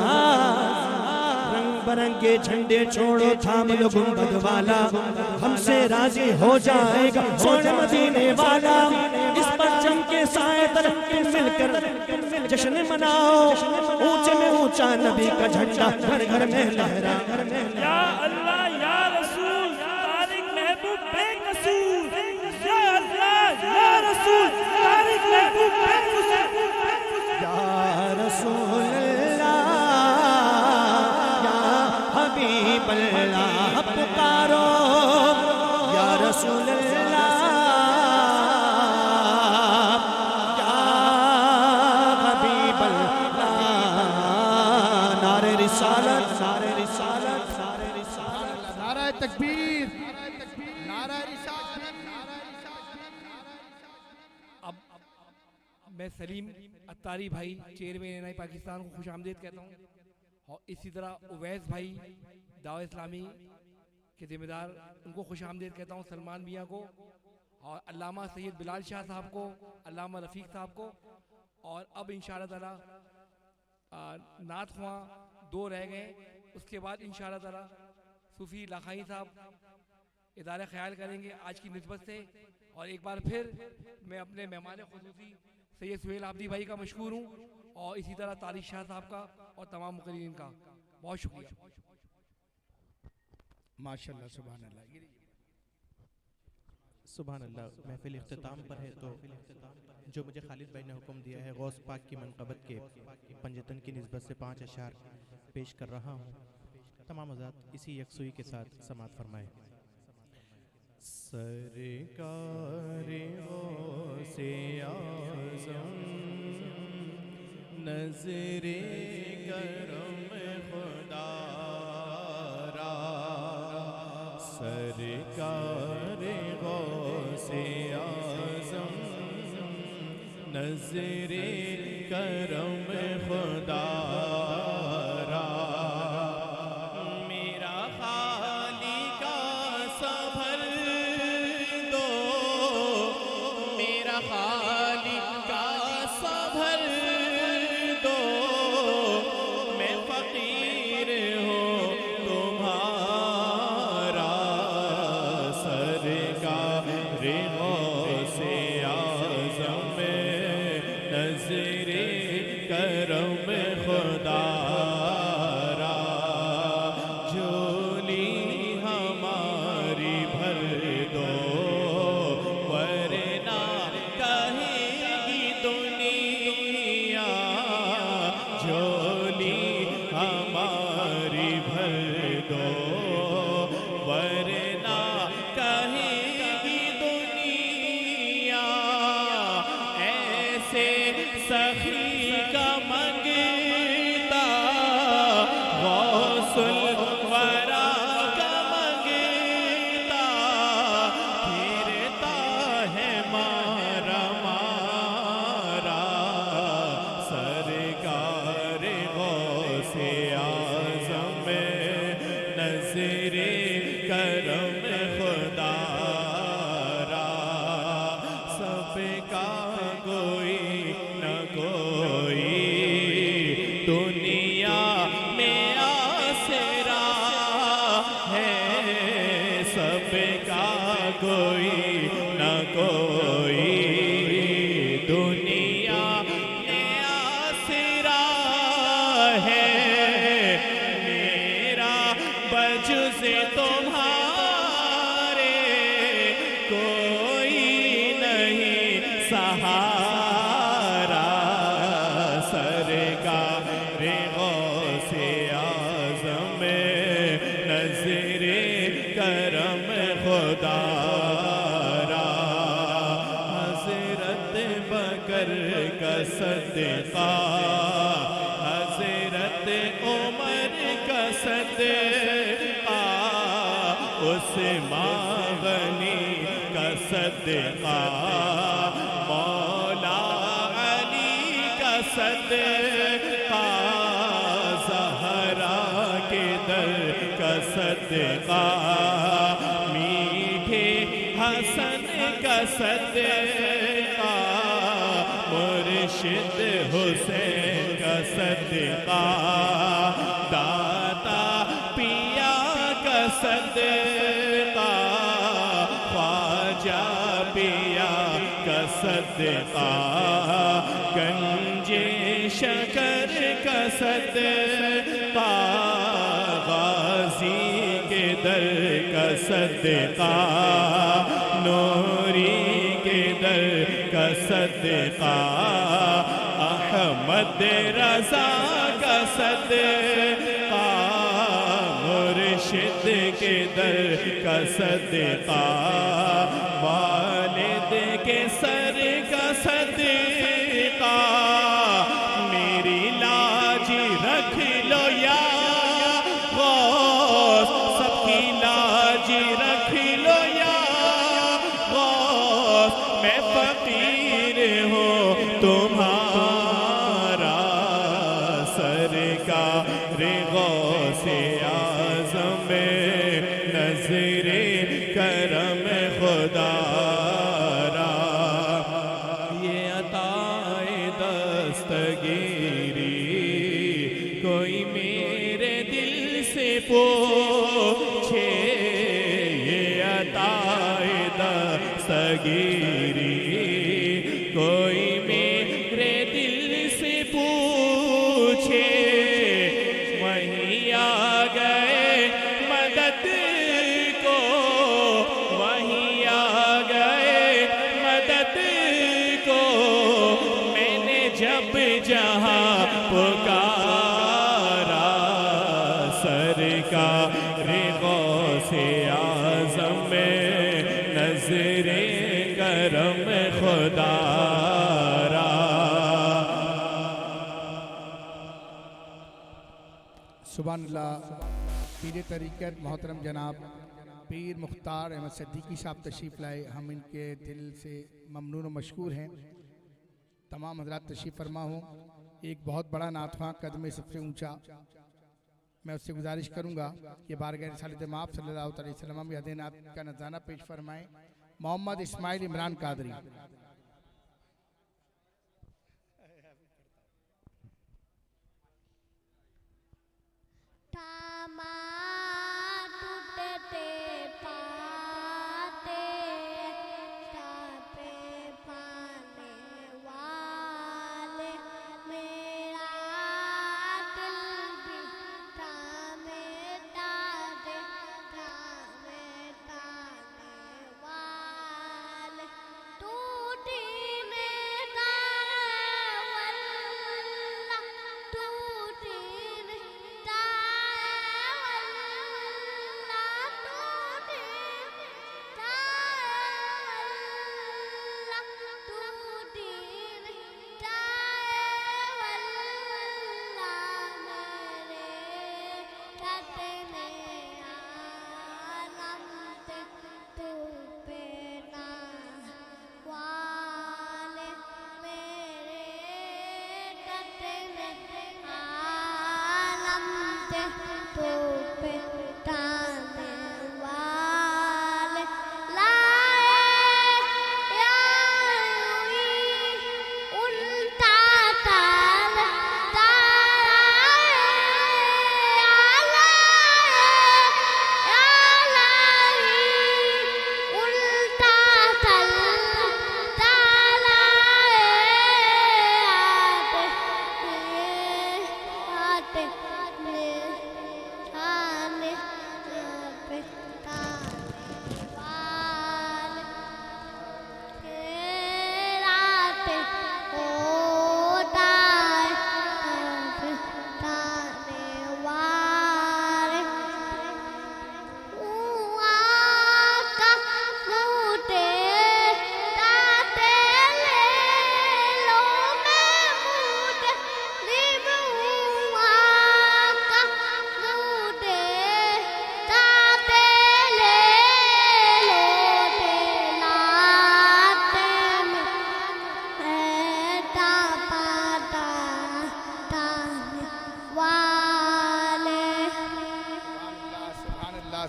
رنگ برنگے جھنڈے چھوڑو تھام لو گنبد والا ہم سے راضی ہو جائے گا سونے مدینے والا اس پرچم کے سائے طرف تم مل کر جشن مناؤ، اونچے میں اونچا نبی کا جھنڈا گھر گھر میں لہرا. یا اللہ یا رسول طارق محبوب بے قصور، یا اللہ یا رسول طارق محبوب بے قصور. یا رسول اللہ یا حبیب اللہ پکارو، یا رسول اللہ یا حبیب اللہ. نعرہ رسالت، نعرہ رسالت، نعرہ رسالت. نعرہ تکبیر، نعرہ رسالت. اب میں سلیم اتاری بھائی چیئرمین NI پاکستان کو خوش آمدید کہتا ہوں، اور اسی طرح اویس بھائی دعوت اسلامی کے ذمہ دار ان کو خوش آمدید کہتا ہوں، سلمان میاں کو، اور علامہ سید بلال شاہ صاحب کو، علامہ رفیق صاحب کو. اور اب انشاءاللہ تعالی نعت خواں 2 رہ گئے، اس کے بعد انشاءاللہ تعالی صوفی لاکھائی صاحب ادارہ خیال کریں گے آج کی نسبت سے. اور ایک بار پھر میں اپنے مہمان خصوصی سید سہیل عابدی بھائی کا مشکور ہوں، اور اسی طرح طارق شاہ صاحب کا اور تمام مقررین کا بہت شکریہ. ماشاءاللہ سبحان اللہ. سبحان اللہ. محفل اختتام پر ہے تو جو مجھے خالد بھائی نے حکم دیا ہے غوث پاک کی منقبت کے پنجتن کی نسبت سے 5 اشعار پیش کر رہا ہوں. تمام حضرات اسی یکسوئی کے ساتھ سماعت فرمائے. سرکار غوث اعظم نظر کرم خدا را، سرکار غوث اعظم نظر کرم خدا را. میرا خالق سنبھل دو، میرا خالق سنبھل دو، میں فقیر ہوں تمہارا. سرکار غوث اعظم نظر کرم خدا را، جھولی ہماری بھر دو، ورنہ کہے گی دنیا. جھولی ہماری بھر دو، ورنہ کہے گی دنیا. ایسے سخی کا منگتا، غوث الورا کا منگتا، پھرتا ہے مارا مارا. سرکار غوث اعظم نظر کرم خدا را، سب کا کوئی نہ کوئی دنیا میں آسرا ہے. سب کا کوئی نہ کوئی دنیا میں آسرا ہے. میرا بجز تمہارے کوئی نہیں سہارا. سرکار غوث اعظم نظر کرم خدا را، حضرت بکر کا صدقہ، حضرت عمر کا صدقہ، عثمان غنی کا صدقہ، مولا علی کا صدقہ، زہرا کے در کا صدقہ، میٹھے حسن کا صدقہ، مرشد حسین کا صدقہ، داتا پیا کا صدقہ، خواجہ پیا کا صدقہ، گنجے شکر کا صدقہ غازی کے در کا صدقہ نوری کے در کا صدقہ احمد رضا کا صدقہ مرشد کے در کا صدقہ والد کے سر کا صدقہ میری لاج رکھ لو یا غوث سب کی لاج رکھ لو یا غوث میں فقیر ہوں تمہارا سرکار غوث اعظم میں نظر کرم خدا را یہ عطائے دستگیری کوئی میرے دل سے پوچھے یہ عطائے دستگیری کوئی میرے دل سے پوچھے وہیں آ گئے مدد کو وہیں آ گئے مدد کو میں نے جب جہاں پکارا سرکار غوث اعظم میں نظر کرم خدا را سبحان اللہ پیر طریقت محترم جناب پیر مختار احمد صدیقی صاحب تشریف لائے ہم ان کے دل سے ممنون و مشکور ہیں تمام حضرات تشریف فرما ہوں ایک بہت بڑا نعت خواں قدم سب سے اونچا میں اس سے گزارش کروں گا کہ بارگاہ رسالت مآب صلی اللہ علیہ وسلم یہ نعت کا نذرانہ پیش فرمائیں محمد اسماعیل عمران قادری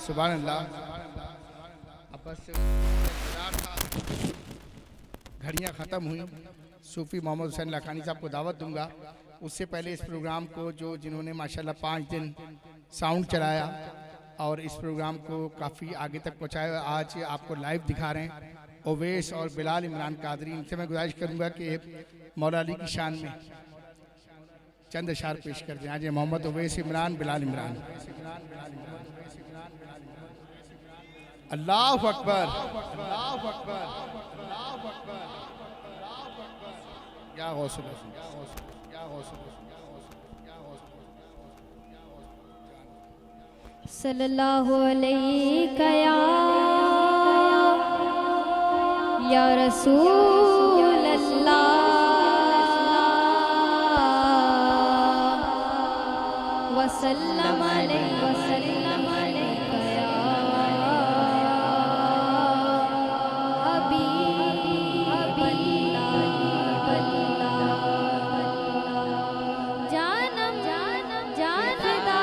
سبحان اللہ اب بس گھڑیاں ختم ہوئیں صوفی محمد حسین لکھانی صاحب کو دعوت دوں گا اس سے پہلے اس پروگرام کو جنہوں نے ماشاءاللہ 5 دن ساؤنڈ چلایا اور اس پروگرام کو کافی آگے تک پہنچایا آج آپ کو لائیو دکھا رہے ہیں اویس اور بلال عمران قادری ان سے میں گزارش کروں گا کہ مولا علی کی شان میں چند اشعار پیش کر دیں. آج محمد اویس عمران بلال عمران. اللہ اکبر اللہ اکبر اللہ اکبر یا غوث اللہ یا غوث اللہ. صلی اللہ علیہ یا رسول اللہ وسلم علیہ وسلم علیہ یا حبیب اللہ جانم جاندا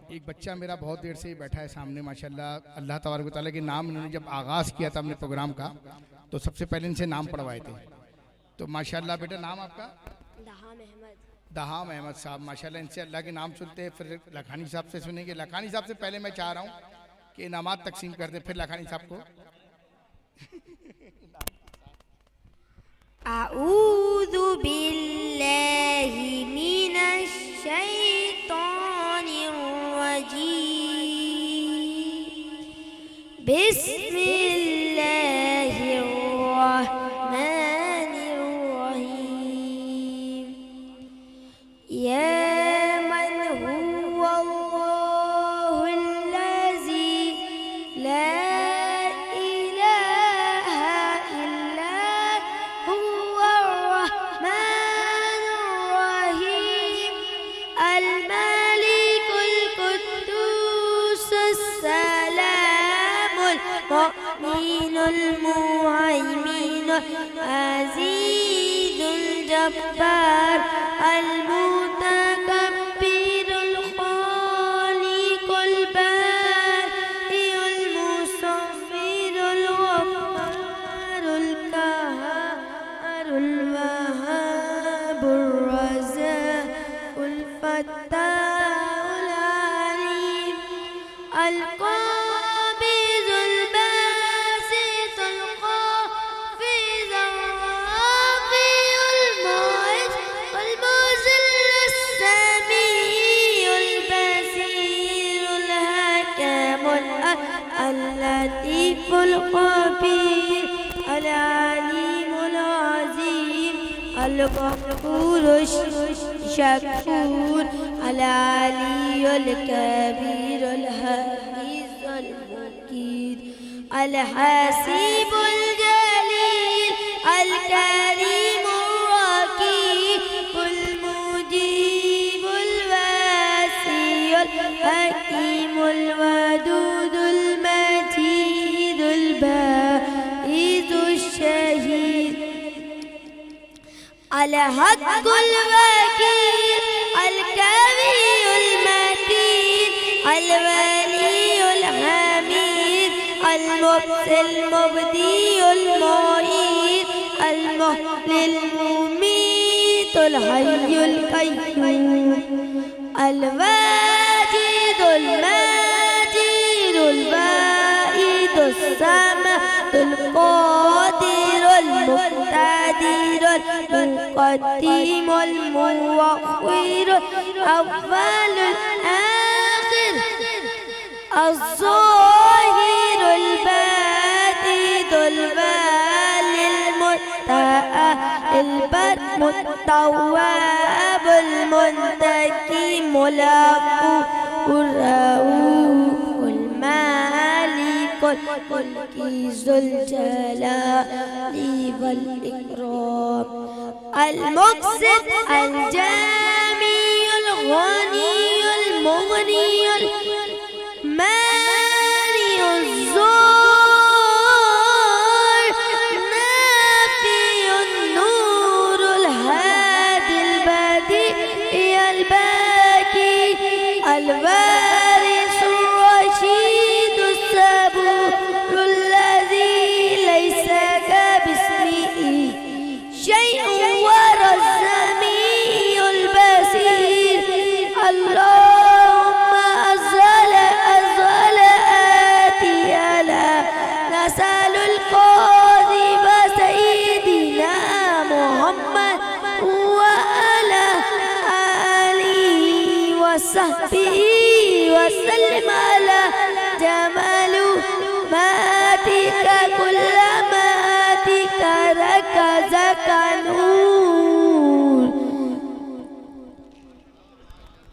ایک بچہ میرا بہت دیر سے ہی بیٹھا ہے سامنے ماشاءاللہ. اللہ تبارک و تعالیٰ کے نام انہوں نے جب آغاز کیا تھا اپنے پروگرام کا تو سب سے پہلے ان سے نام پڑھوائے تھے. تو ماشاءاللہ بیٹا نام آپ کا؟ دہام احمد صاحب. ماشاءاللہ ان سے اللہ کے نام سنتے ہیں پھر لکھانی صاحب سے سنیں گے. لکھانی صاحب سے پہلے میں چاہ رہا ہوں کہ انعامات تقسیم کر دیں پھر لکھانی صاحب کو. اعوذ باللہ من الشیطان الرجیم بسم اللہ الرحمن الرحیم یا من هو اللہ الذی لا المهيمن العزيز الجبار المتكبر الخالق البارئ المصور الغفار القهار الوهاب الرزاق الفتاح العليم القابض الباسط العليم العظيم الغفور الشكور العلي الكبير الحفيظ المجيد الحسيب الجليل الكريم الرقيب المجيب الواسع الحكيم الودود المجيد الباعث الشهيد الحق الوكيل الكبير المتين الولي الحميد المبدي المعيد المحيي المميت الحي القيوم الواجد الماجد الباعث الصمد القادر المقتدر المقدم المؤخر الأول الآخر الظاهر الباطن الوالي المتواب المنتقم العفو الرؤوف المالك الملك ذو الجلال والإكرام المقسط الجامع الغني المغني المانع الزور نافي النور الهادي البديع الباقي الوارث الرشيد الصبور الذي ليس كمثله شيء وهو السميع البصير اللهم أزل آتي على نسأل القاذب سيدنا محمد وعلى آله وصحبه وسلم على جمال ماتك كل ماتك ركزك نور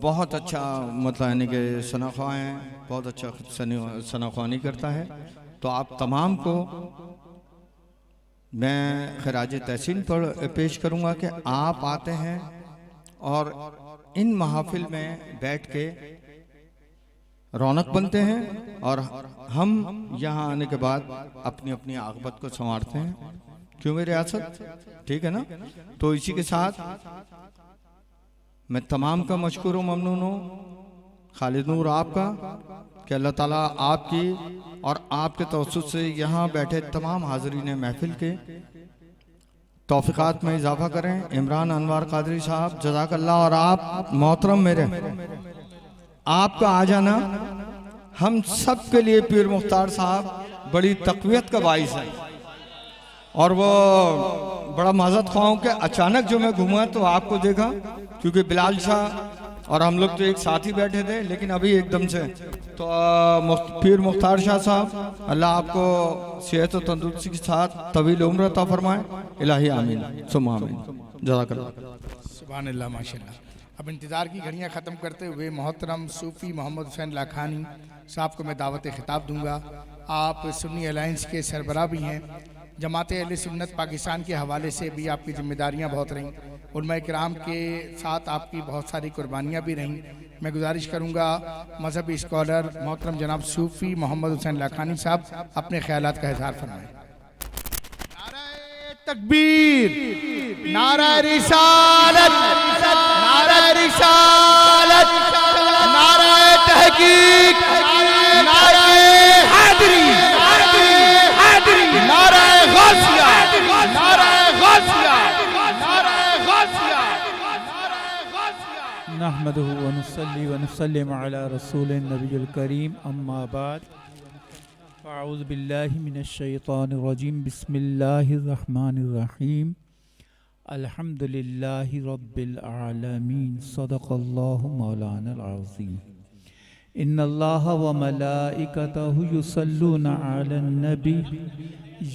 بہت اچھا مطلب یعنی کہ ثناءخواں ہیں، بہت اچھا ثناءخوانی کرتا ہے. تو آپ تمام کو میں خراج تحسین پر پیش کروں گا کہ آپ آتے ہیں اور ان محافل میں بیٹھ کے رونق بنتے ہیں، اور ہم یہاں آنے کے بعد اپنی اپنی عاقبت کو سنوارتے ہیں. کیوں میری ریاست؟ ٹھیک ہے نا؟ تو اسی کے ساتھ میں تمام کا مشکور و ممنون ہوں، خالد نور آپ کا، کہ اللہ تعالیٰ آپ کی اور آپ کے توسط سے یہاں بیٹھے تمام حاضرین محفل کے توفیقات میں اضافہ کریں. عمران انوار قادری صاحب جزاک اللہ، اور آپ محترم میرے، آپ کا آ جانا ہم سب کے لیے پیر مختار صاحب بڑی تقویت کا باعث ہے. اور وہ بڑا معذرت خواہ ہوں کہ اچانک جو میں گھوما تو آپ کو دیکھا، کیونکہ بلال شاہ اور ہم لوگ تو ایک ساتھ ہی بیٹھے تھے، لیکن ابھی ایک دم سے تو پیر مختار شاہ صاحب اللہ آپ کو صحت و تندرستی کے ساتھ طویل عمر عطا فرمائے. الہی آمین ثم آمین. جزاک اللہ. سبحان اللہ، ماشاءاللہ. اب انتظار کی گھڑیاں ختم کرتے ہوئے محترم صوفی محمد حسین لاکھانی صاحب کو میں دعوت خطاب دوں گا. آپ سنی الائنس کے سربراہ بھی ہیں. جماعت اہل سنت پاکستان کے حوالے سے بھی آپ کی ذمہ داریاں بہت رہیں، علماء کرام کے ساتھ آپ کی بہت ساری قربانیاں بھی رہیں. میں گزارش کروں گا مذہبی اسکالر محترم جناب صوفی محمد حسین لاکھانی صاحب اپنے خیالات کا اظہار فرمائیں. نعرہ تکبیر، نعرہ رسالت، نعرہ رسالت، نعرہ تحقیق، نعرہ حیدری، نعرہ غوثیہ، نعرہ غوثیہ، نعرہ غوثیہ. نحمده ونصلي ونسلم على رسول النبي الكريم اما بعد فاعوذ بالله من الشيطان الرجيم. بسم الله الرحمن الرحيم. الحمد لله رب العالمين. صدق الله مولانا العظيم. ان الله وملائكته يصلون على النبي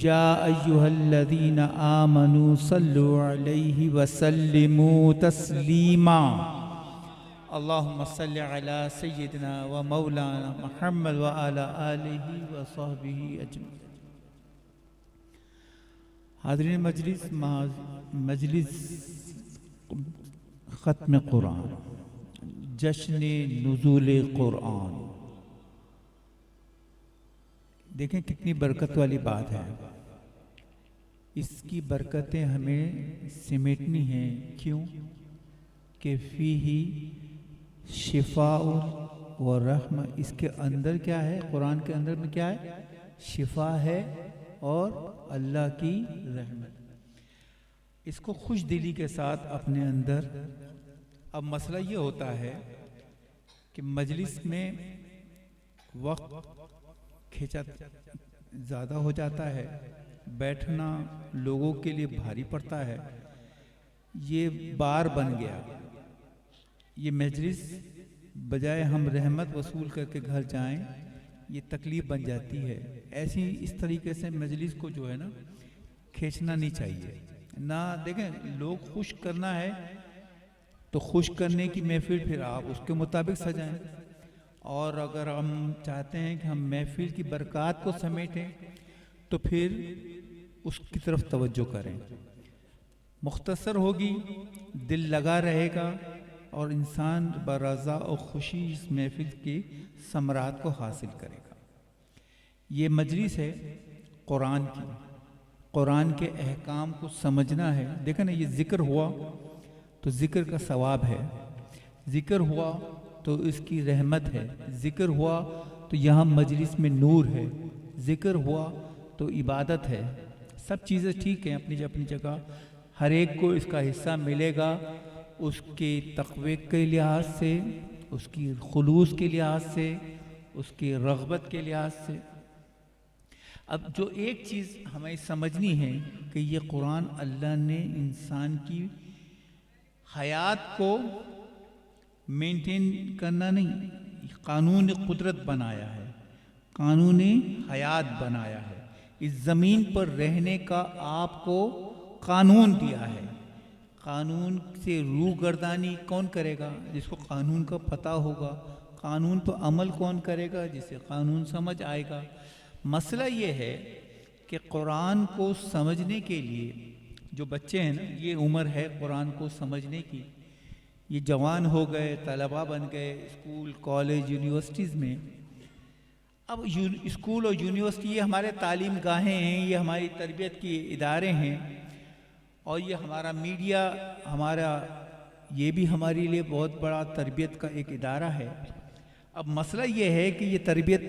يا ايها الذين آمنوا صلوا عليه وسلموا تسليما. اللهم صل على سيدنا ومولانا محمد وعلى آله وصحبه اجمعین. حاضرین مجلس ختم قرآن، جشن نزول قرآن، دیکھیں کتنی برکت والی بات ہے. اس کی برکتیں ہمیں سمیٹنی ہیں. کیوں کہ فیہ شفاء و رحمہ. اس کے اندر کیا ہے؟ قرآن کے اندر میں کیا ہے؟ شفا ہے اور اللہ کی رحمت. اس کو خوش دلی کے ساتھ اپنے اندر. اب مسئلہ یہ ہوتا ہے کہ مجلس میں وقت کھینچا زیادہ ہو جاتا ہے، بیٹھنا لوگوں کے لیے بھاری پڑتا ہے. یہ بار بن گیا. یہ مجلس بجائے ہم رحمت وصول کر کے گھر جائیں، یہ تکلیف بن جاتی ہے. ایسی اس طریقے سے مجلس کو جو ہے نا کھینچنا نہیں چاہیے. نہ دیکھیں لوگ خوش کرنا ہے تو خوش کرنے کی محفل پھر آپ اس کے مطابق سجائیں، اور اگر ہم چاہتے ہیں کہ ہم محفل کی برکات کو سمیٹیں تو پھر اس کی طرف توجہ کریں. مختصر ہوگی، دل لگا رہے گا اور انسان برضا اور خوشی اس محفل کی ثمرات کو حاصل کرے گا. یہ مجلس ہے قرآن کی، قرآن کے احکام کو سمجھنا ہے. دیکھیں نا، یہ ذکر ہوا تو ذکر کا ثواب ہے، ذکر ہوا تو اس کی رحمت ہے، ذکر ہوا تو یہاں مجلس میں نور ہے، ذکر ہوا تو عبادت ہے. سب چیزیں ٹھیک ہیں اپنی اپنی جگہ. ہر ایک کو اس کا حصہ ملے گا، اس کے تقوی کے لحاظ سے، اس کی خلوص کے لحاظ سے، اس کی رغبت کے لحاظ سے. اب جو ایک چیز ہمیں سمجھنی ہے کہ یہ قرآن اللہ نے انسان کی حیات کو مینٹین کرنا نہیں، قانون قدرت بنایا ہے، قانون حیات بنایا ہے. اس زمین پر رہنے کا آپ کو قانون دیا ہے. قانون سے روگردانی کون کرے گا؟ جس کو قانون کا پتہ ہوگا. قانون پر عمل کون کرے گا؟ جسے قانون سمجھ آئے گا. مسئلہ یہ ہے کہ قرآن کو سمجھنے کے لیے جو بچے ہیں نا، یہ عمر ہے قرآن کو سمجھنے کی. یہ جوان ہو گئے، طلباء بن گئے اسکول، کالج، یونیورسٹیز میں. اب اسکول اور یونیورسٹی یہ ہمارے تعلیم گاہیں ہیں، یہ ہماری تربیت کے ادارے ہیں، اور یہ ہمارا میڈیا، ہمارا یہ بھی ہمارے لیے بہت بڑا تربیت کا ایک ادارہ ہے. اب مسئلہ یہ ہے کہ یہ تربیت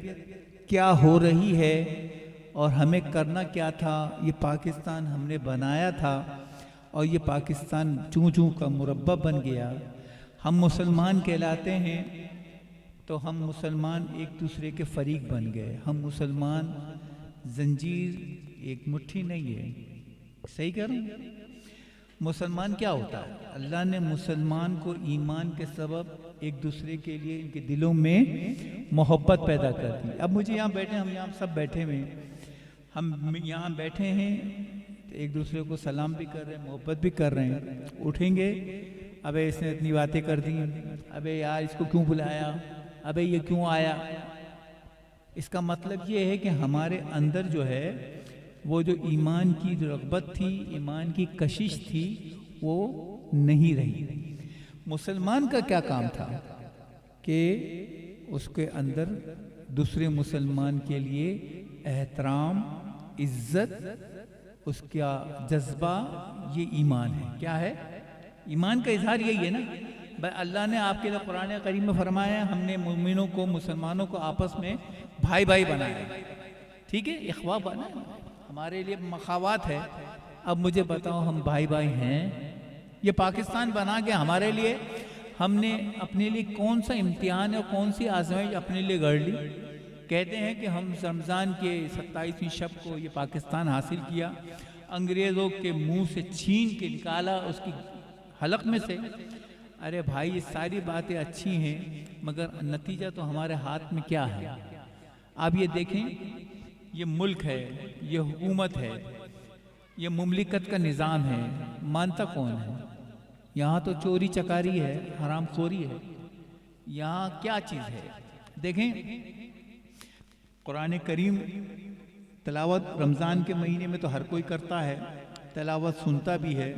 کیا ہو رہی ہے اور ہمیں کرنا کیا تھا. یہ پاکستان ہم نے بنایا تھا اور یہ پاکستان چوں چوں کا مربع بن گیا. ہم مسلمان کہلاتے ہیں تو ہم مسلمان ایک دوسرے کے فریق بن گئے. ہم مسلمان زنجیر ایک مٹھی نہیں ہے. صحیح کہہ رہا ہوں؟ مسلمان کیا ہوتا ہے؟ اللہ نے مسلمان کو ایمان کے سبب ایک دوسرے کے لیے ان کے دلوں میں محبت پیدا کر دی. اب مجھے یہاں بیٹھے، ہم یہاں سب بیٹھے ہوئے ہیں، ہم یہاں بیٹھے ہیں ایک دوسرے کو سلام بھی کر رہے ہیں، محبت بھی کر رہے ہیں. اٹھیں گے، ابے اس نے اتنی باتیں کر دی، ابے یار اس کو کیوں بلایا، ابے یہ کیوں آیا. اس کا مطلب یہ ہے کہ ہمارے اندر جو ہے وہ جو ایمان کی رغبت تھی، ایمان کی کشش تھی، وہ نہیں رہی. مسلمان کا کیا کام تھا کہ اس کے اندر دوسرے مسلمان کے لیے احترام، عزت، اس کا جذبہ، یہ ایمان ہے. کیا ہے؟ ایمان کا اظہار یہی ہے نا. بھائی اللہ نے آپ کے لیے قرآن کریم میں فرمایا ہم نے مومنوں کو، مسلمانوں کو آپس میں بھائی بھائی بنایا. ٹھیک ہے، اخوا بنایا، ہمارے لیے مخاوات ہے. اب مجھے بتاؤ ہم بھائی بھائی ہیں؟ یہ پاکستان بنا کے ہمارے لیے ہم نے اپنے لیے کون سا امتحان اور کون سی آزمائش اپنے لیے گڑھ لی؟ کہتے ہیں کہ ہم رمضان کے 27ویں شب کو یہ پاکستان حاصل کیا، انگریزوں کے منہ سے چھین کے نکالا اس کی حلق میں سے. ارے بھائی یہ ساری باتیں اچھی ہیں مگر نتیجہ تو ہمارے ہاتھ میں کیا ہے؟ آپ یہ دیکھیں، یہ ملک ہے، یہ حکومت ہے، یہ مملکت کا نظام ہے، مانتا کون ہے؟ یہاں تو چوری چکاری ہے، حرام خوری ہے. یہاں کیا چیز ہے؟ دیکھیں قرآن کریم تلاوت رمضان کے مہینے میں تو ہر کوئی کرتا ہے، تلاوت سنتا بھی ہے.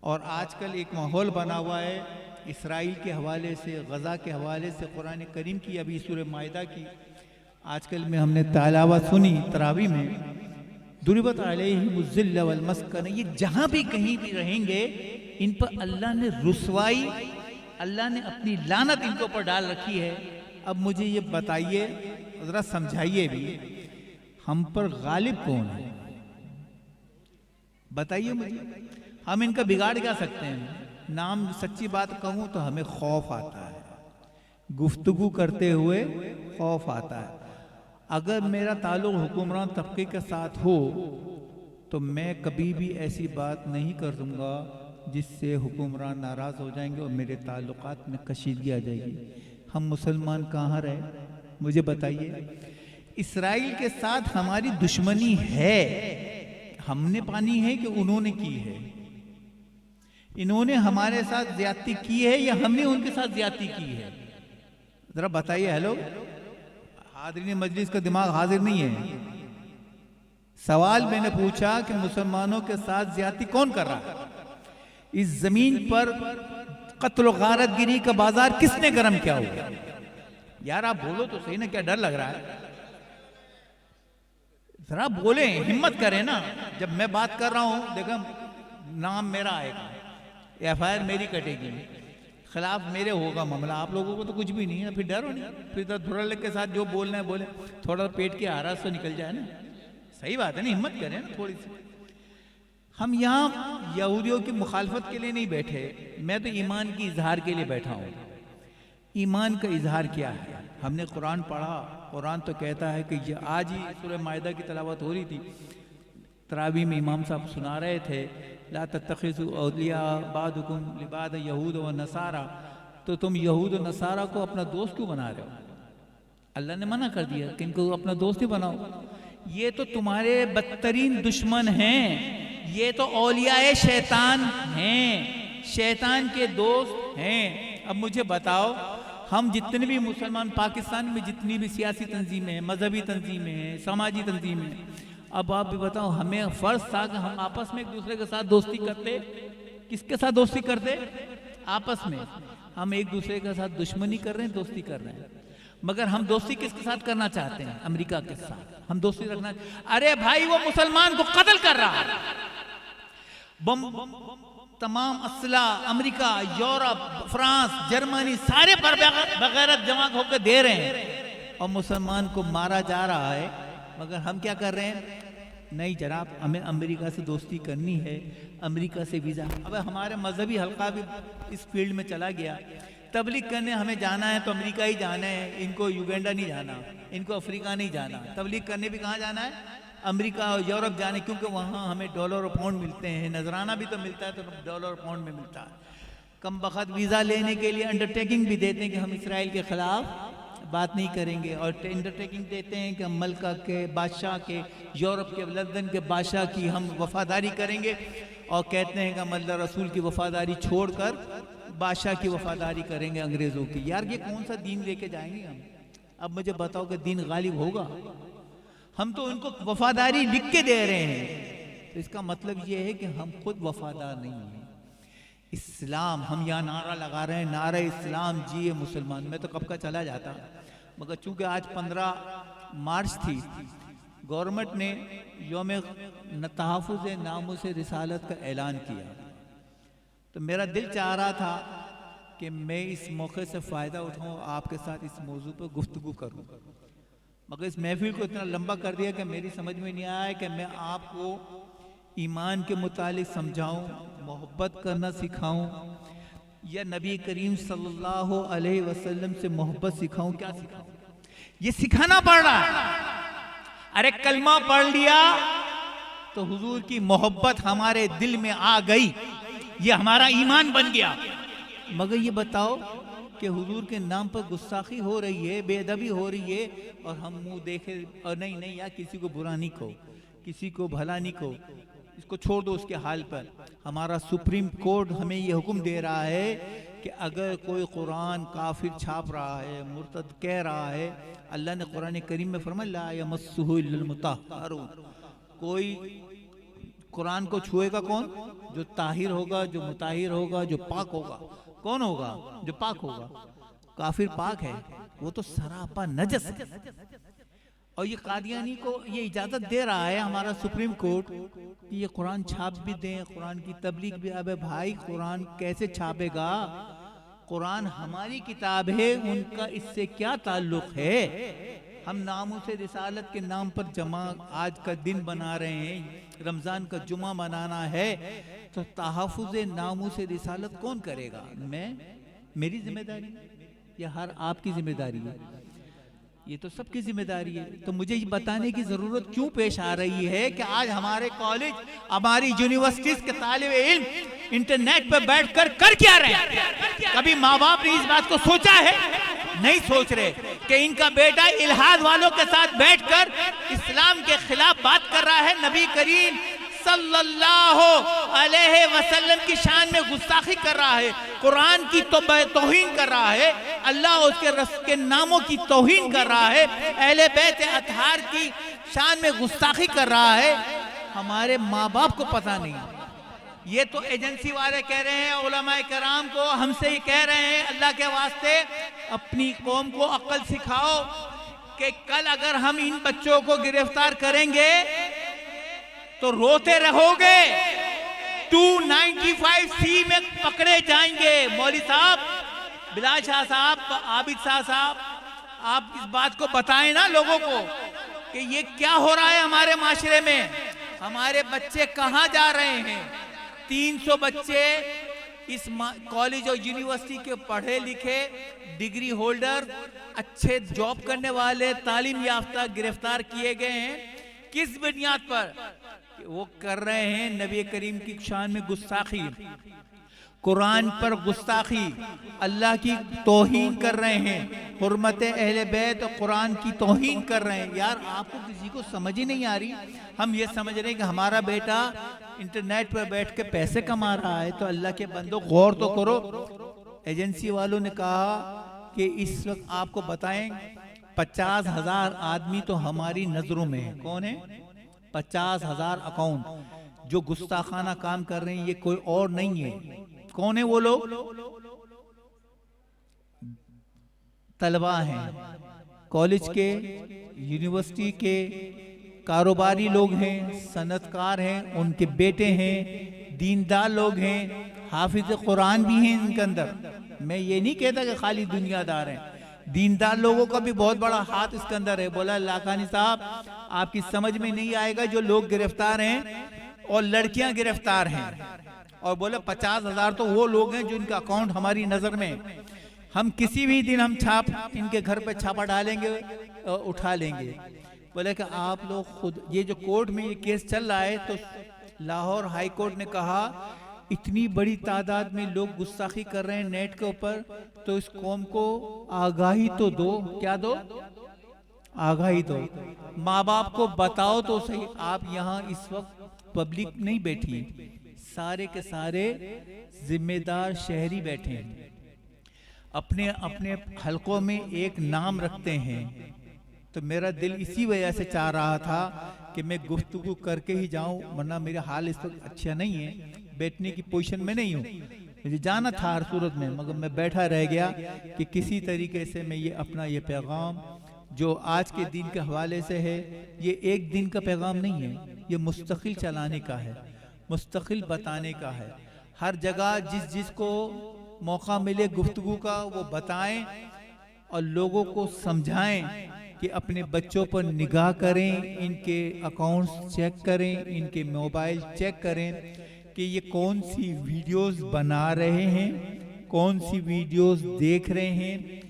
اور آج کل ایک ماحول بنا ہوا ہے اسرائیل کے حوالے سے، غزہ کے حوالے سے. قرآن کریم کی ابھی سورہ مائدہ کی آج کل میں ہم نے تلاوت سنی تراویح میں، ضربت علیہم الذل والمسکنہ. یہ جہاں بھی کہیں بھی رہیں گے ان پر اللہ نے رسوائی، اللہ نے اپنی لعنت ان کے اوپر ڈال رکھی ہے. اب مجھے یہ بتائیے، ذرا سمجھائیے بھی، ہم پر غالب کون ہے؟ بتائیے مجھے. ہم ان کا بگاڑ کیا سکتے ہیں؟ نام سچی بات کہوں تو ہمیں خوف آتا ہے، گفتگو کرتے ہوئے خوف آتا ہے. اگر میرا تعلق حکمران طبقے کے ساتھ ہو تو میں کبھی بھی ایسی بات نہیں کر دوں گا جس سے حکمران ناراض ہو جائیں گے اور میرے تعلقات میں کشیدگی آ جائے گی. ہم مسلمان کہاں رہے؟ مجھے بتائیے. اسرائیل کے ساتھ ہماری دشمنی ہے، ہم نے پانی ہے کہ انہوں نے کی ہے؟ انہوں نے ہمارے ساتھ زیادتی کی ہے یا ہم نے ان کے ساتھ زیادتی کی ہے؟ ذرا بتائیے. ہیلو حاضرین مجلس کا دماغ حاضر نہیں ہے. سوال میں نے پوچھا کہ مسلمانوں کے ساتھ زیادتی کون کر رہا ہے؟ اس زمین پر قتل و غارت گری کا بازار کس نے گرم کیا ہوا؟ یار آپ بولو تو صحیح نا، کیا ڈر لگ رہا ہے؟ ذرا بولیں، ہمت کریں نا. جب میں بات کر رہا ہوں دیکھیں نام میرا آئے گا، ایف آئی آر میری کٹے گی، خلاف میرے ہوگا معاملہ. آپ لوگوں کو تو کچھ بھی نہیں ہے، پھر ڈر ہو نہیں، پھر دھڑلے کے ساتھ جو بولنا ہے بولیں، تھوڑا پیٹ کی آراز تو نکل جائے نا. صحیح بات ہے نا، ہمت کریں نا تھوڑی سی. ہم یہاں یہودیوں کی مخالفت کے لیے نہیں بیٹھے، میں تو ایمان کی اظہار کے لیے بیٹھا ہوں. ایمان کا اظہار کیا ہے؟ ہم نے قرآن پڑھا، قرآن تو کہتا ہے کہ آج ہی سورہ مائدہ کی تلاوت ہو رہی تھی، تراویح میں امام صاحب سنا رہے تھے لا تتخذوا اولیاء بعضکم لبعض یہود و نصارا. تو تم یہود و نصارا کو اپنا دوست کیوں بنا رہے ہو؟ اللہ نے منع کر دیا کہ ان کو اپنا دوست ہی بناؤ. یہ تو تمہارے بدترین دشمن ہیں. یہ تو اولیاء شیطان ہیں، شیطان کے دوست ہیں۔ اب مجھے بتاؤ، ہم جتنے بھی مسلمان پاکستان میں جتنی بھی سیاسی تنظیمیں ہیں، مذہبی تنظیمیں ہیں، سماجی تنظیمیں ہیں، اب آپ بھی بتاؤ، ہمیں فرض تھا کہ ہم آپس میں ایک دوسرے کے ساتھ دوستی کرتے۔ کس کے ساتھ دوستی کرتے؟ آپس میں۔ ہم ایک دوسرے کے ساتھ دشمنی کر رہے ہیں، دوستی کر رہے ہیں۔ مگر ہم دوستی کس کے ساتھ کرنا چاہتے ہیں؟ امریکہ کے ساتھ ہم دوستی رکھنا۔ ارے بھائی، وہ مسلمان کو قتل کر رہا ہے، تمام اسلحہ امریکہ، یورپ، فرانس، جرمنی سارے پر بغیرت جمع ہو کے دے رہے ہیں، اور مسلمان کو مارا جا رہا ہے۔ مگر ہم کیا کر رہے ہیں؟ نہیں جناب، ہمیں امریکہ سے دوستی کرنی ہے، امریکہ سے ویزا۔ اب ہمارے مذہبی حلقہ بھی اس فیلڈ میں چلا گیا، تبلیغ کرنے ہمیں جانا ہے تو امریکہ ہی جانا ہے، ان کو یوگینڈا نہیں جانا، ان کو افریقہ نہیں جانا۔ تبلیغ کرنے بھی کہاں جانا ہے؟ امریکہ اور یورپ جانے، کیونکہ وہاں ہمیں ڈالر اور پاؤنڈ ملتے ہیں، نذرانہ بھی تو ملتا ہے، تو ڈالر اور پاؤنڈ میں ملتا ہے۔ کم بخت ویزا لینے کے لیے انڈرٹیکنگ بھی دیتے ہیں کہ ہم اسرائیل کے خلاف بات نہیں کریں گے، اور انڈرٹیکنگ دیتے ہیں کہ ہم ملکہ کے بادشاہ کے، یورپ کے لندن کے بادشاہ کی ہم وفاداری کریں گے، اور کہتے ہیں کہ ہم اللہ رسول کی وفاداری چھوڑ کر بادشاہ کی وفاداری کریں گے انگریزوں کی۔ یار یہ کون سا دین لے کے جائیں گے ہم؟ اب مجھے بتاؤ کہ دین غالب ہوگا؟ ہم تو ان کو وفاداری لکھ کے دے رہے ہیں، تو اس کا مطلب یہ ہے کہ ہم خود وفادار نہیں ہیں۔ اسلام، ہم یہاں نعرہ لگا رہے ہیں، نعرہ اسلام جیے مسلمان، میں تو کب کا چلا جاتا، مگر چونکہ آج 15 مارچ تھی، گورنمنٹ نے یوم تحفظ ناموس رسالت کا اعلان کیا، تو میرا دل چاہ رہا تھا کہ میں اس موقع سے فائدہ اٹھاؤں، آپ کے ساتھ اس موضوع پر گفتگو کروں، مگر اس محفل کو اتنا لمبا کر دیا کہ میری سمجھ میں نہیں آیا کہ میں آپ کو ایمان کے متعلق سمجھاؤں، محبت کرنا سکھاؤں، یا نبی کریم صلی اللہ علیہ وسلم سے محبت سکھاؤں۔ کیا سکھاؤں؟ یہ سکھانا پڑ رہا ہے۔ ارے کلمہ پڑھ لیا تو حضور کی محبت ہمارے دل میں آ گئی، یہ ہمارا ایمان بن گیا۔ مگر یہ بتاؤ کہ حضور کے نام پر گستاخی ہو رہی ہے، بے ادبی ہو رہی ہے، اور ہم منہ دیکھے اور نہیں یا کسی کو برا نہیں کہو، کسی کو بھلا نہیں کہو، اس کو چھوڑ دو اس کے حال پر۔ ہمارا سپریم کورٹ ہمیں یہ حکم دے رہا ہے کہ اگر کوئی قرآن کافر چھاپ رہا ہے، مرتد کہہ رہا ہے، اللہ نے قرآن کریم میں فرمایا لا یمسہ الا المطہرون، کوئی قرآن کو چھوئے گا کون؟ جو طاہر ہوگا، جو مطہر ہوگا، جو پاک ہوگا۔ کون ہوگا؟ جو پاک ہوگا۔ کافر پاک ہے، وہ تو سراپا نجس ہے، اور یہ قادیانی کو یہ اجازت دے رہا ہے ہمارا سپریم کورٹ کہ یہ قرآن چھاپ بھی دیں، قرآن کی تبلیغ بھی۔ ابے بھائی، قرآن کیسے چھاپے گا؟ قرآن ہماری کتاب ہے، ان کا اس سے کیا تعلق ہے؟ ہم ناموس رسالت کے نام پر جمع آج کا دن بنا رہے ہیں، رمضان کا جمعہ منانا ہے، تو تحفظ ناموس رسالت کون کرے گا؟ میری ذمہ داری یا ہر آپ کی ذمہ داری ہے؟ یہ تو سب کی ذمہ داری ہے۔ تو مجھے یہ بتانے کی ضرورت کیوں پیش آ رہی ہے کہ آج ہمارے کالج، ہماری یونیورسٹیز کے طالب علم انٹرنیٹ پہ بیٹھ کر کیا رہے ہیں؟ کبھی ماں باپ نے اس بات کو سوچا ہے؟ نہیں سوچ رہے کہ ان کا بیٹا الحاد والوں کے ساتھ بیٹھ کر اسلام کے خلاف بات کر رہا ہے، نبی کریم صلی اللہ علیہ وسلم کی شان میں گستاخی کر رہا ہے، قرآن کی توہین کر رہا ہے، اللہ اور اس کے رسول کے ناموں کی توہین کر رہا ہے، اہل بیت اطہار کی شان میں گستاخی کر رہا ہے۔ ہمارے ماں باپ کو پتہ نہیں، یہ تو ایجنسی والے کہہ رہے ہیں، علماء کرام کو ہم سے ہی کہہ رہے ہیں، اللہ کے واسطے اپنی قوم کو عقل سکھاؤ کہ کل اگر ہم ان بچوں کو گرفتار کریں گے تو روتے رہو گے، 295C میں پکڑے جائیں گے۔ مولوی صاحب، بلال شاہ صاحب، عابد صاحب، آپ اس بات کو بتائیں نا لوگوں کو کہ یہ کیا ہو رہا ہے ہمارے معاشرے میں، ہمارے بچے کہاں جا رہے ہیں۔ 300 بچے اس کالج اور یونیورسٹی کے پڑھے لکھے ڈگری ہولڈر، اچھے جاب کرنے والے، تعلیم یافتہ گرفتار کیے گئے ہیں۔ کس بنیاد پر؟ وہ کر رہے ہیں نبی کریم کی شان میں گستاخی، قرآن پر گستاخی، اللہ کی توہین کر رہے ہیں، حرمت اہل بیت قرآن کی توہین کر رہے ہیں۔ یار آپ کو کسی کو سمجھ ہی نہیں آ رہی، ہم یہ سمجھ رہے ہیں کہ ہمارا بیٹا انٹرنیٹ پر بیٹھ کے پیسے کما رہا ہے، تو اللہ کے بندو غور تو کرو۔ ایجنسی والوں نے کہا کہ اس وقت آپ کو بتائیں 50,000 آدمی تو ہماری نظروں میں ہیں۔ کون ہے؟ 50,000 اکاؤنٹ جو گستاخانہ کام کر رہے ہیں، یہ کوئی اور نہیں ہے۔ کون ہے وہ لوگ؟ طلبہ ہیں، کالج کے، یونیورسٹی کے، کاروباری لوگ ہیں، صنعت کار ہیں، ان کے بیٹے ہیں، دیندار لوگ ہیں، حافظ قرآن بھی ہیں ان کے اندر۔ میں یہ نہیں کہتا کہ خالی دنیا دار ہیں، دیندار لوگوں کا بھی بہت بڑا ہاتھ اس کے اندر ہے۔ بولا لاکھانی صاحب آپ کی سمجھ میں نہیں آئے گا جو لوگ گرفتار ہیں اور لڑکیاں گرفتار ہیں، اور بولے 50,000 تو وہ لوگ ہیں جن کا اکاؤنٹ ہماری نظر میں، ہم کسی بھی دن ہم چھاپ ان کے گھر پہ چھاپا ڈالیں گے، اٹھا لیں گے۔ بولے کہ آپ لوگ خود، یہ جو کورٹ میں یہ کیس چل رہا ہے، تو لاہور ہائی کورٹ نے کہا اتنی بڑی تعداد میں لوگ گستاخی کر رہے ہیں نیٹ کے اوپر، تو اس قوم کو آگاہی تو دو۔ کیا دو؟ آگاہی دو، ماں باپ کو بتاؤ تو صحیح۔ آپ یہاں اس وقت پبلک نہیں بیٹھی، سارے کے سارے ذمہ دار شہری بیٹھے ہیں، اپنے اپنے حلقوں میں ایک نام رکھتے ہیں۔ تو میرا دل اسی وجہ سے چاہ رہا تھا کہ میں گفتگو کر کے ہی جاؤں، ورنہ میرا حال اس وقت اچھا نہیں ہے، بیٹھنے کی پوزیشن میں نہیں ہوں، مجھے جانا تھا ہر صورت میں، مگر میں بیٹھا رہ گیا کہ کسی طریقے سے میں یہ اپنا یہ پیغام جو آج کے دن کے حوالے سے ہے، یہ ایک دن کا پیغام نہیں ہے، یہ مستقل چلانے کا ہے، مستقل بتانے کا ہے۔ ہر جگہ جس کو موقع ملے گفتگو کا وہ بتائیں اور لوگوں کو سمجھائیں کہ اپنے بچوں پر نگاہ کریں، ان کے اکاؤنٹس چیک کریں، ان کے موبائل چیک کریں کہ یہ کون سی ویڈیوز بنا رہے ہیں، کون سی ویڈیوز دیکھ رہے ہیں،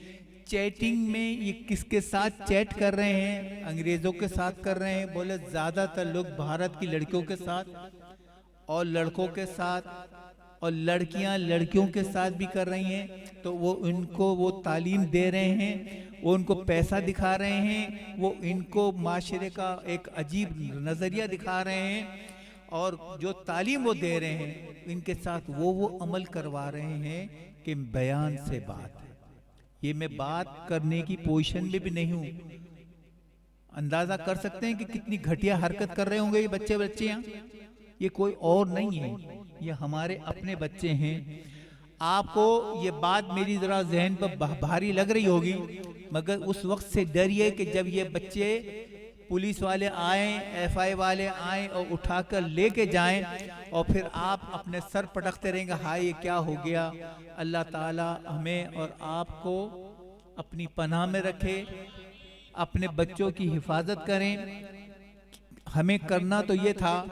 چیٹنگ میں یہ کس کے ساتھ چیٹ کر رہے ہیں، انگریزوں کے ساتھ کر رہے ہیں۔ بولے زیادہ تر لوگ بھارت کی لڑکیوں کے ساتھ اور لڑکوں کے ساتھ، اور لڑکیاں لڑکیوں کے ساتھ بھی کر رہی ہیں، تو وہ ان کو وہ تعلیم دے رہے ہیں، وہ ان کو پیسہ دکھا رہے ہیں، وہ ان کو معاشرے کا ایک عجیب نظریہ دکھا رہے ہیں، اور جو تعلیم وہ دے رہے ہیں ان کے ساتھ وہ عمل کروا رہے ہیں کہ بیان سے بات ہے۔ یہ میں بات کرنے کی پوزیشن میں بھی نہیں ہوں، اندازہ کر سکتے ہیں کہ کتنی گھٹیا حرکت کر رہے ہوں گے یہ بچیاں، یہ کوئی اور نہیں ہے، یہ ہمارے اپنے بچے ہیں۔ آپ کو یہ بات میری ذرا ذہن پر بھاری لگ رہی ہوگی، مگر اس وقت سے ڈریے کہ جب یہ بچے پولیس والے آئیں، ایف آئی والے آئیں اور اٹھا کر لے کے جائیں، اور پھر آپ اپنے سر پٹکتے رہیں گے ہائے یہ کیا ہو گیا۔ اللہ تعالی ہمیں اور آپ کو اپنی پناہ میں رکھے، اپنے بچوں کی حفاظت کریں۔ ہمیں کرنا تو یہ تھا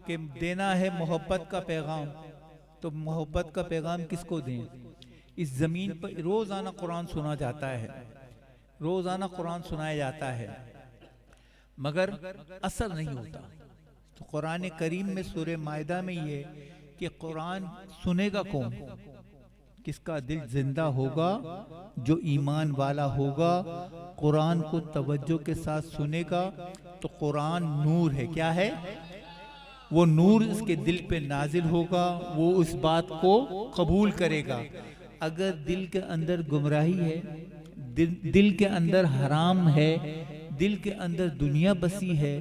کہ دینا ہے محبت کا پیغام، تو محبت کا پیغام کس کو دیں؟ اس زمین پر روزانہ قرآن سنا جاتا ہے، روزانہ قرآن سنایا جاتا ہے، مگر اثر نہیں ہوتا۔ تو قرآن کریم میں سورہ مائدہ میں یہ کہ قرآن سنے گا کون؟ کس کا دل زندہ ہوگا؟ جو ایمان والا ہوگا، قرآن کو توجہ کے ساتھ سنے گا۔ تو قرآن نور ہے، کیا ہے؟ وہ نور اس کے دل پہ نازل ہوگا، وہ اس بات کو قبول کرے گا۔ اگر دل کے اندر گمراہی ہے، دل کے اندر حرام ہے، دل کے اندر دنیا بسی ہے،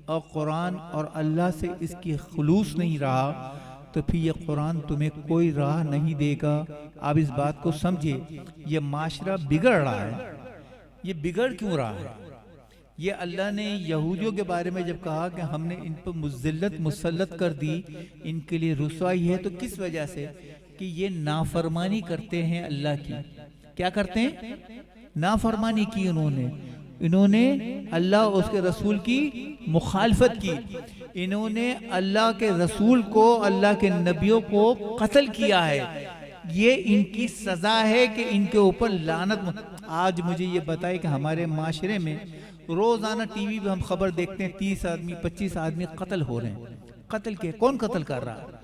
اور قرآن اور اللہ سے اس کی خلوص نہیں رہا، تو پھر یہ قرآن تمہیں کوئی راہ نہیں دے گا۔ آپ اس بات کو سمجھے، یہ معاشرہ بگڑ رہا ہے۔ یہ بگڑ کیوں رہا ہے؟ یہ اللہ نے یہودیوں کے بارے میں جب کہا کہ ہم نے ان پر مذلت مسلط کر دی، ان کے لیے رسوائی ہے، تو کس وجہ سے؟ کہ یہ نافرمانی کرتے ہیں اللہ کی۔ کیا کرتے ہیں؟ نافرمانی کی انہوں نے اللہ اور اس کے رسول کی مخالفت کی، انہوں نے اللہ کے رسول کو، اللہ کے نبیوں کو قتل کیا ہے۔ یہ ان کی سزا ہے کہ ان کے اوپر لعنت۔ آج مجھے یہ بتائے کہ ہمارے معاشرے میں روزانہ ٹی وی پہ ہم خبر دیکھتے ہیں 30 آدمی 25 آدمی قتل ہو رہے ہیں۔ قتل کے کون قتل کر رہا ہے؟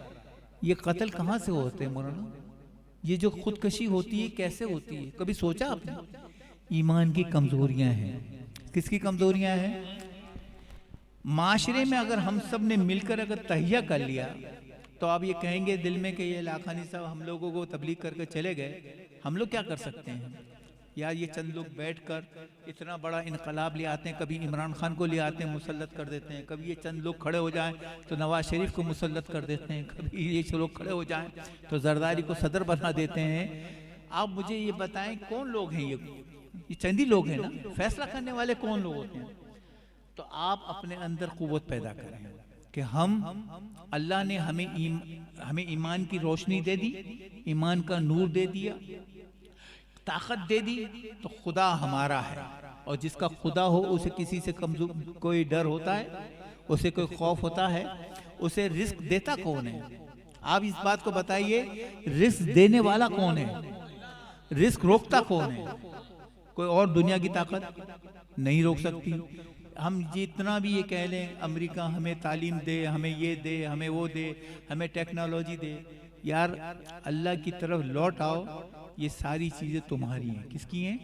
یہ قتل کہاں سے ہوتے ہیں مولانا؟ یہ جو خودکشی ہوتی ہے کیسے ہوتی ہے؟ کبھی سوچا آپ نے؟ ایمان کی کمزوریاں ہیں. کس کی کمزوریاں ہیں؟ معاشرے میں اگر ہم سب نے مل کر اگر تہیہ کر لیا تو آپ یہ کہیں گے دل میں کہ یہ لاکھانی صاحب ہم لوگوں کو تبلیغ کر کے چلے گئے, ہم لوگ کیا کر سکتے ہیں؟ یا یہ چند لوگ بیٹھ کر اتنا بڑا انقلاب لے آتے ہیں, کبھی عمران خان کو لے آتے ہیں مسلط کر دیتے ہیں, کبھی یہ چند لوگ کھڑے ہو جائیں تو نواز شریف کو مسلط کر دیتے ہیں, کبھی یہ لوگ کھڑے ہو جائیں تو زرداری کو صدر بنا دیتے ہیں. آپ مجھے یہ بتائیں کون لوگ ہیں یہ چند ہی لوگ ہیں نا, فیصلہ کرنے والے کون لوگ ہوتے ہیں؟ تو آپ اپنے اندر قوت پیدا کریں کہ ہم اللہ نے ہمیں ایمان کی روشنی دے دی, ایمان کا نور دے دیا, طاقت دے دی, تو خدا ہمارا ہے. اور جس کا خدا ہو اسے کسی سے کوئی ڈر ہوتا ہے, اسے کوئی خوف ہوتا ہے؟ اسے رزق دیتا کون ہے؟ آپ اس بات کو بتائیے, رزق دینے والا کون ہے؟ رزق روکتا کون ہے؟ کوئی اور دنیا کی طاقت نہیں روک سکتی. ہم جتنا بھی یہ کہہ لیں امریکہ ہمیں تعلیم دے, ہمیں یہ دے, ہمیں وہ دے, ہمیں ٹیکنالوجی دے, یار اللہ کی طرف لوٹ آؤ. یہ ساری چیزیں تمہاری ہیں. کس کی ہیں؟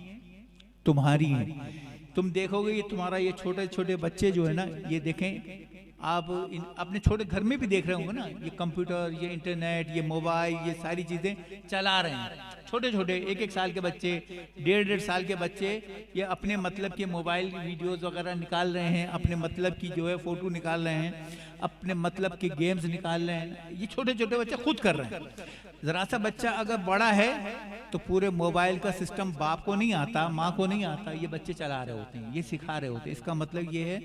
تمہاری ہیں. تم دیکھو گے یہ تمہارا یہ چھوٹے چھوٹے بچے جو ہے نا, یہ دیکھیں آپ اپنے چھوٹے گھر میں بھی دیکھ رہے ہوں گے نا, یہ کمپیوٹر, یہ انٹرنیٹ, یہ موبائل, یہ ساری چیزیں چلا رہے ہیں. چھوٹے چھوٹے 1-1 سال کے بچے, 1.5 سال کے بچے, یہ اپنے مطلب کے موبائل ویڈیوز وغیرہ نکال رہے ہیں, اپنے مطلب کی جو ہے فوٹو نکال رہے ہیں, اپنے مطلب کے گیمز نکال رہے ہیں. یہ چھوٹے چھوٹے بچے خود کر رہے ہیں. ذرا سا بچہ اگر بڑا ہے تو پورے موبائل کا سسٹم باپ کو نہیں آتا, ماں کو نہیں آتا, یہ بچے چلا رہے ہوتے ہیں, یہ سکھا رہے ہوتے ہیں. اس کا مطلب یہ ہے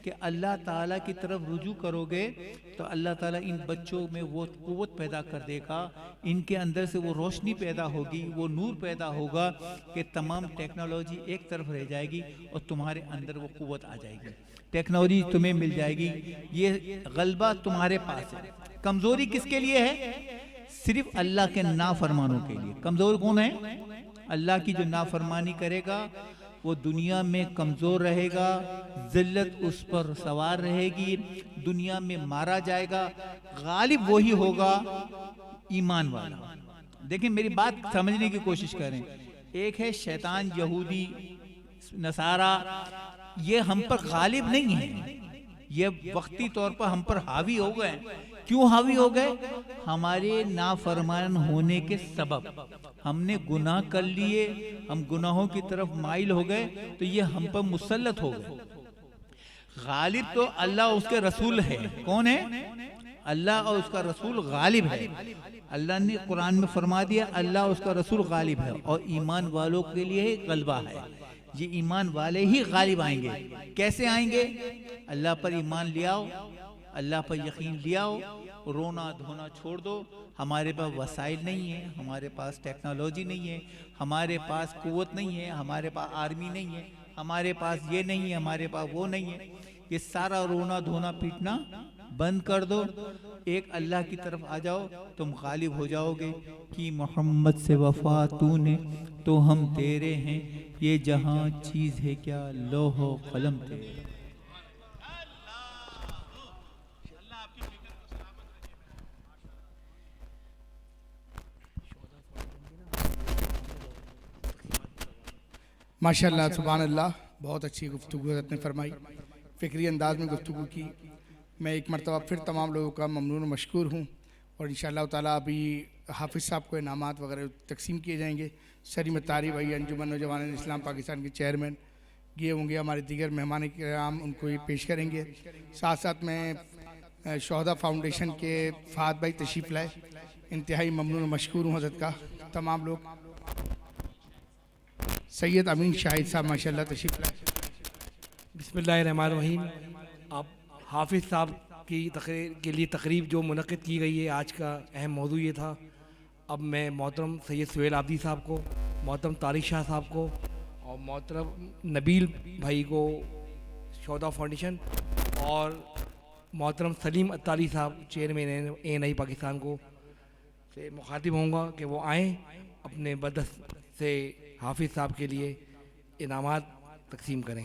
کہ اللہ تعالیٰ کی طرف رجوع کرو گے تو اللہ تعالیٰ ان بچوں میں وہ قوت پیدا کر دے گا, ان کے اندر سے وہ روشنی پیدا ہوگی, وہ نور پیدا ہوگا کہ تمام ٹیکنالوجی ایک طرف رہ جائے گی اور تمہارے اندر وہ قوت آ جائے گی. ٹیکنالوجی تمہیں مل جائے گی, یہ غلبہ تمہارے پاس ہے. کمزوری کس کے لیے ہے؟ صرف اللہ کے نافرمانوں کے لیے. کمزور کون ہے؟ اللہ کی جو نافرمانی کرے گا وہ دنیا میں کمزور رہے گا, ذلت اس پر سوار رہے گی, دنیا میں مارا جائے گا. غالب وہی ہوگا ایمان والا. دیکھیں میری بات سمجھنے کی کوشش کریں. ایک ہے شیطان, یہودی, نصارہ, یہ ہم پر غالب نہیں ہے, یہ وقتی طور پر ہم پر حاوی ہو گئے. کیوں حاوی ہو گئے؟ ہمارے نافرمان ہونے کے سبب. ہم نے گناہ کر لیے, ہم گناہوں کی طرف مائل ہو گئے تو یہ ہم پر مسلط ہو گئے. غالب تو اللہ اور اس کے رسول ہے. کون ہے؟ اللہ اور اس کا رسول غالب ہے. اللہ نے قرآن میں فرما دیا اللہ اور اس کا رسول غالب ہے, اور ایمان والوں کے لیے غلبہ ہے. یہ ایمان والے ہی غالب آئیں گے. کیسے آئیں گے؟ اللہ پر ایمان لے آؤ, اللہ پر یقین لے آؤ, رونا دھونا چھوڑ دو. ہمارے پاس وسائل نہیں ہے, ہمارے پاس ٹیکنالوجی نہیں ہے, ہمارے پاس قوت نہیں ہے, ہمارے پاس آرمی نہیں ہے, ہمارے پاس یہ نہیں ہے, ہمارے پاس وہ نہیں ہے. یہ سارا رونا دھونا پیٹنا بند کر دو, ایک اللہ کی طرف آ جاؤ, تم غالب ہو جاؤ گے. کہ محمد سے وفا تو نے تو ہم تیرے ہیں, یہ جہاں چیز ہے کیا لوح و قلم تیرے. ماشاءاللہ, سبحان اللہ, بہت اچھی گفتگو حضرت نے فرمائی, فکری انداز میں گفتگو کی. میں ایک مرتبہ پھر تمام لوگوں کا ممنون و مشکور ہوں, اور انشاءاللہ تعالیٰ ابھی حافظ صاحب کو انعامات وغیرہ تقسیم کیے جائیں گے. سریم طاری بھائی, انجمن نوجوان اسلام پاکستان کے چیئرمین, یہ ہوں گے. ہمارے دیگر مہمان کرام ان کو یہ پیش کریں گے. ساتھ ساتھ میں شہداء فاؤنڈیشن کے فہد بھائی تشریف لائے, انتہائی ممنون و مشکور ہوں حضرت کا. تمام لوگ, سید امین شاہد صاحب ماشاءاللہ تشریف لائے. بسم اللہ الرحمن الرحیم. آپ حافظ صاحب کی تقریر کے لیے تقریب جو منعقد کی گئی ہے, آج کا اہم موضوع یہ تھا. اب میں محترم سید سہیل عابدی صاحب کو, محترم طارق شاہ صاحب کو, اور محترم نبیل بھائی کو شہداء فاؤنڈیشن, اور محترم سلیم اتاری صاحب چیئرمین ANI پاکستان کو سے مخاطب ہوں گا کہ وہ آئیں, اپنے بدست سے حافظ صاحب کے لیے انعامات تقسیم کریں.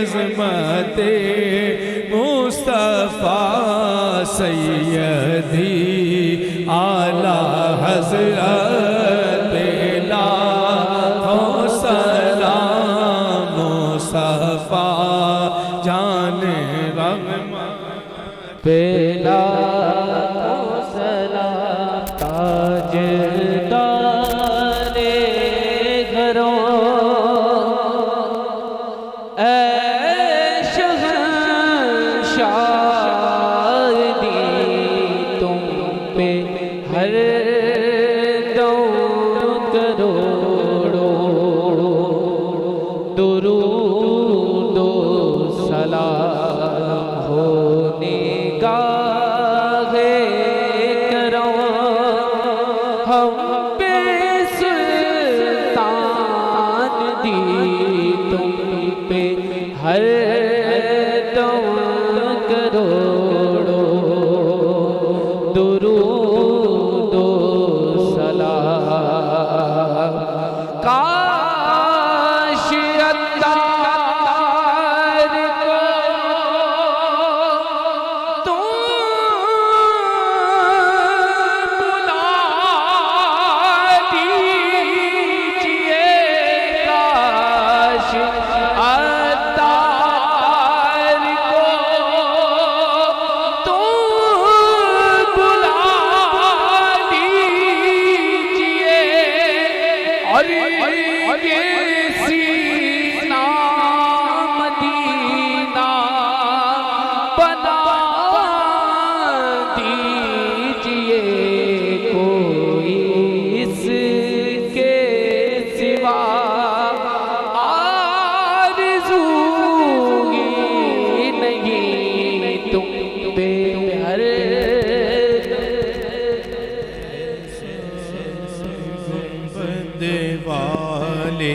عظمت مصطفیٰ سیدی اعلیٰ حضرت لاکھوں سلام مصطفیٰ جان رحمت پہلا سلام تاجدار گھروں اے شہنشاہ دی تم پہ ہر دم کروڑوں درود و سلام ہونے گاہ کرم ہم پہ سلطان دی تم پہ ہر دم کروڑوں درود و سلام کاش اتار کو تم بلا دیجئے کاش اتار کو تم بلا دیجئے اور یہ سینہ مدینہ بنا دیجئے کوئی اس کے سوا آرزو ہی نہیں تم پہ ہر بد والے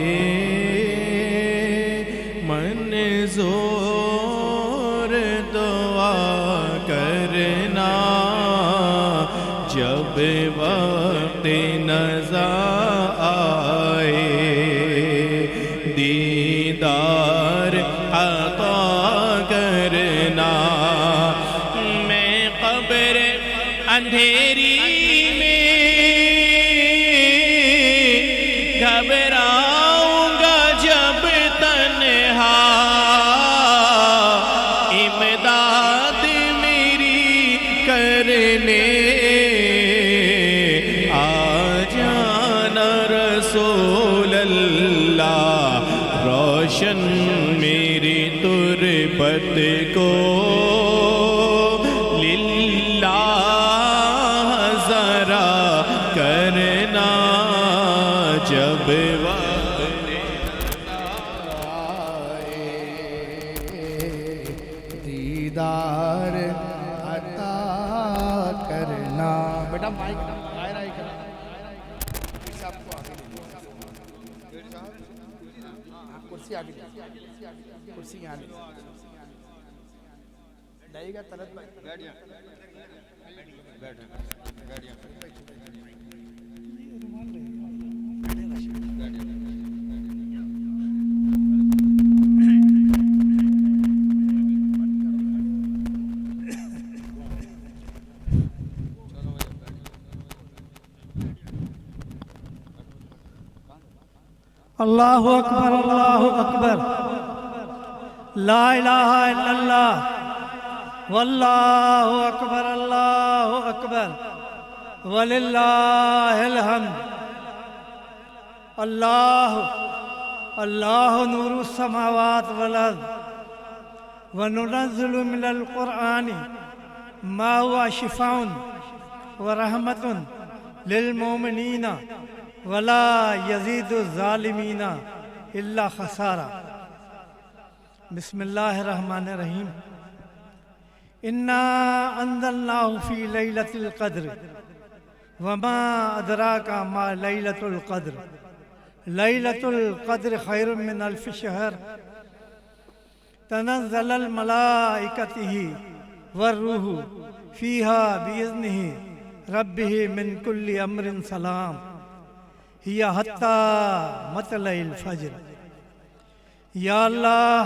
منظور دعا کرنا جب وقت نزا آئے دیدار عطا کرنا میں قبر اندھیری میں گھبراؤں گا جب تنہا امداد میری کرنے آ جانا رسول اللہ روشن میری تربت کو للہ ذرا کرنا جب دیدار عطا کرنا بیٹا مائک دائرہ ہی کرنا کرسی آگے کرسی یہاں لے دائے گا طلت بھائی بیٹھ جائیں اللہ اکبر اللہ اکبر لا الہ الا اللہ واللہ اکبر اللہ اکبر وللہ الحمد اللہ اللہ نور السماوات والارض وننزل من القرآن ما هو شفاء ورحمة للمؤمنين ولا يزيد الظالمين إلا خسارا بسم الله الرحمن الرحيم إنا أنزلناه في ليلة القدر وما أدراك ما ليلة القدر ليلة القدر خير من ألف شهر تنزل الملائكته والروح فيها بإذنه ربه من كل أمر سلام هي حتى مطلع الفجر یا اللہ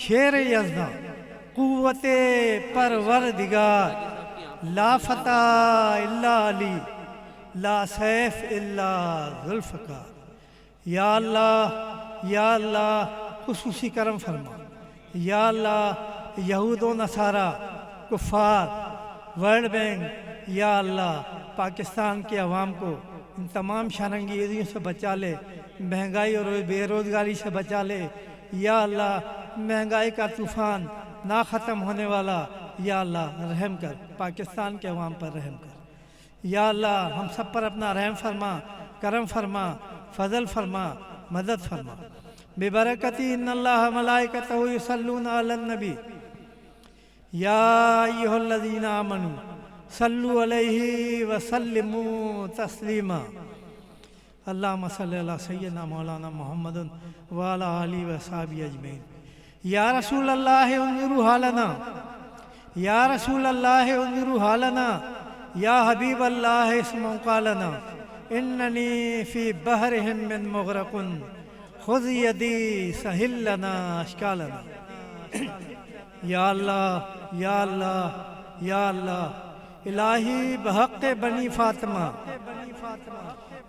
شیر یزداں قوت پروردگار لا فتح الا علی لا سیف الا ذوالفقار یا اللہ خصوصی کرم فرما یا اللہ یہود و نصارہ کفار ورلڈ بینک یا اللہ پاکستان کے عوام کو ان تمام شرنگیزیوں سے بچا لے مہنگائی اور بے روزگاری سے بچا لے یا اللہ مہنگائی کا طوفان نہ ختم ہونے والا یا اللہ رحم کر پاکستان کے عوام پر رحم کر یا اللہ ہم سب پر اپنا رحم فرما کرم فرما فضل فرما مدد فرما ببرکتی ان اللہ ملائکتہ یصلون علی النبی یا ایہا الذین آمنوا صلو علیہ وسلموا تسلیما اللہم صلی علی سیدنا مولانا محمد وعلی آلہ وصحبہ اجمعین یا رسول اللہ انظروا حالنا یا رسول اللہ انظروا حالنا یا حبیب اللہ اسمعوا قالنا اننی فی بحرہم من مغرق خذ یدی سہل لنا اشکالنا یا اللہ یا اللہ یا اللہ الہی بحق بنی فاطمہ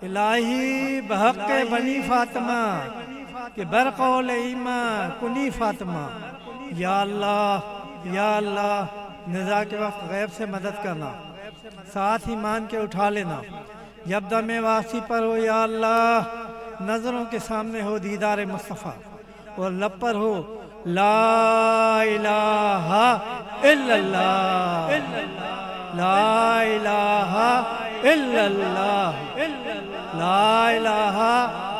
الہی بحق بنی فاطمہ کہ برقول ایمان کنی فاطمہ یا اللہ نزا کے وقت غیب سے مدد کرنا ساتھ ایمان کے اٹھا لینا جب دم واپسی پر ہو یا اللہ نظروں کے سامنے ہو دیدار مصطفیٰ اور لب پر ہو لا الہ الا اللہ لا الہ الا اللہ لا الہ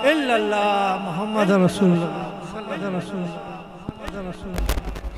الا اللہ محمد رسول اللہ محمد رسول اللہ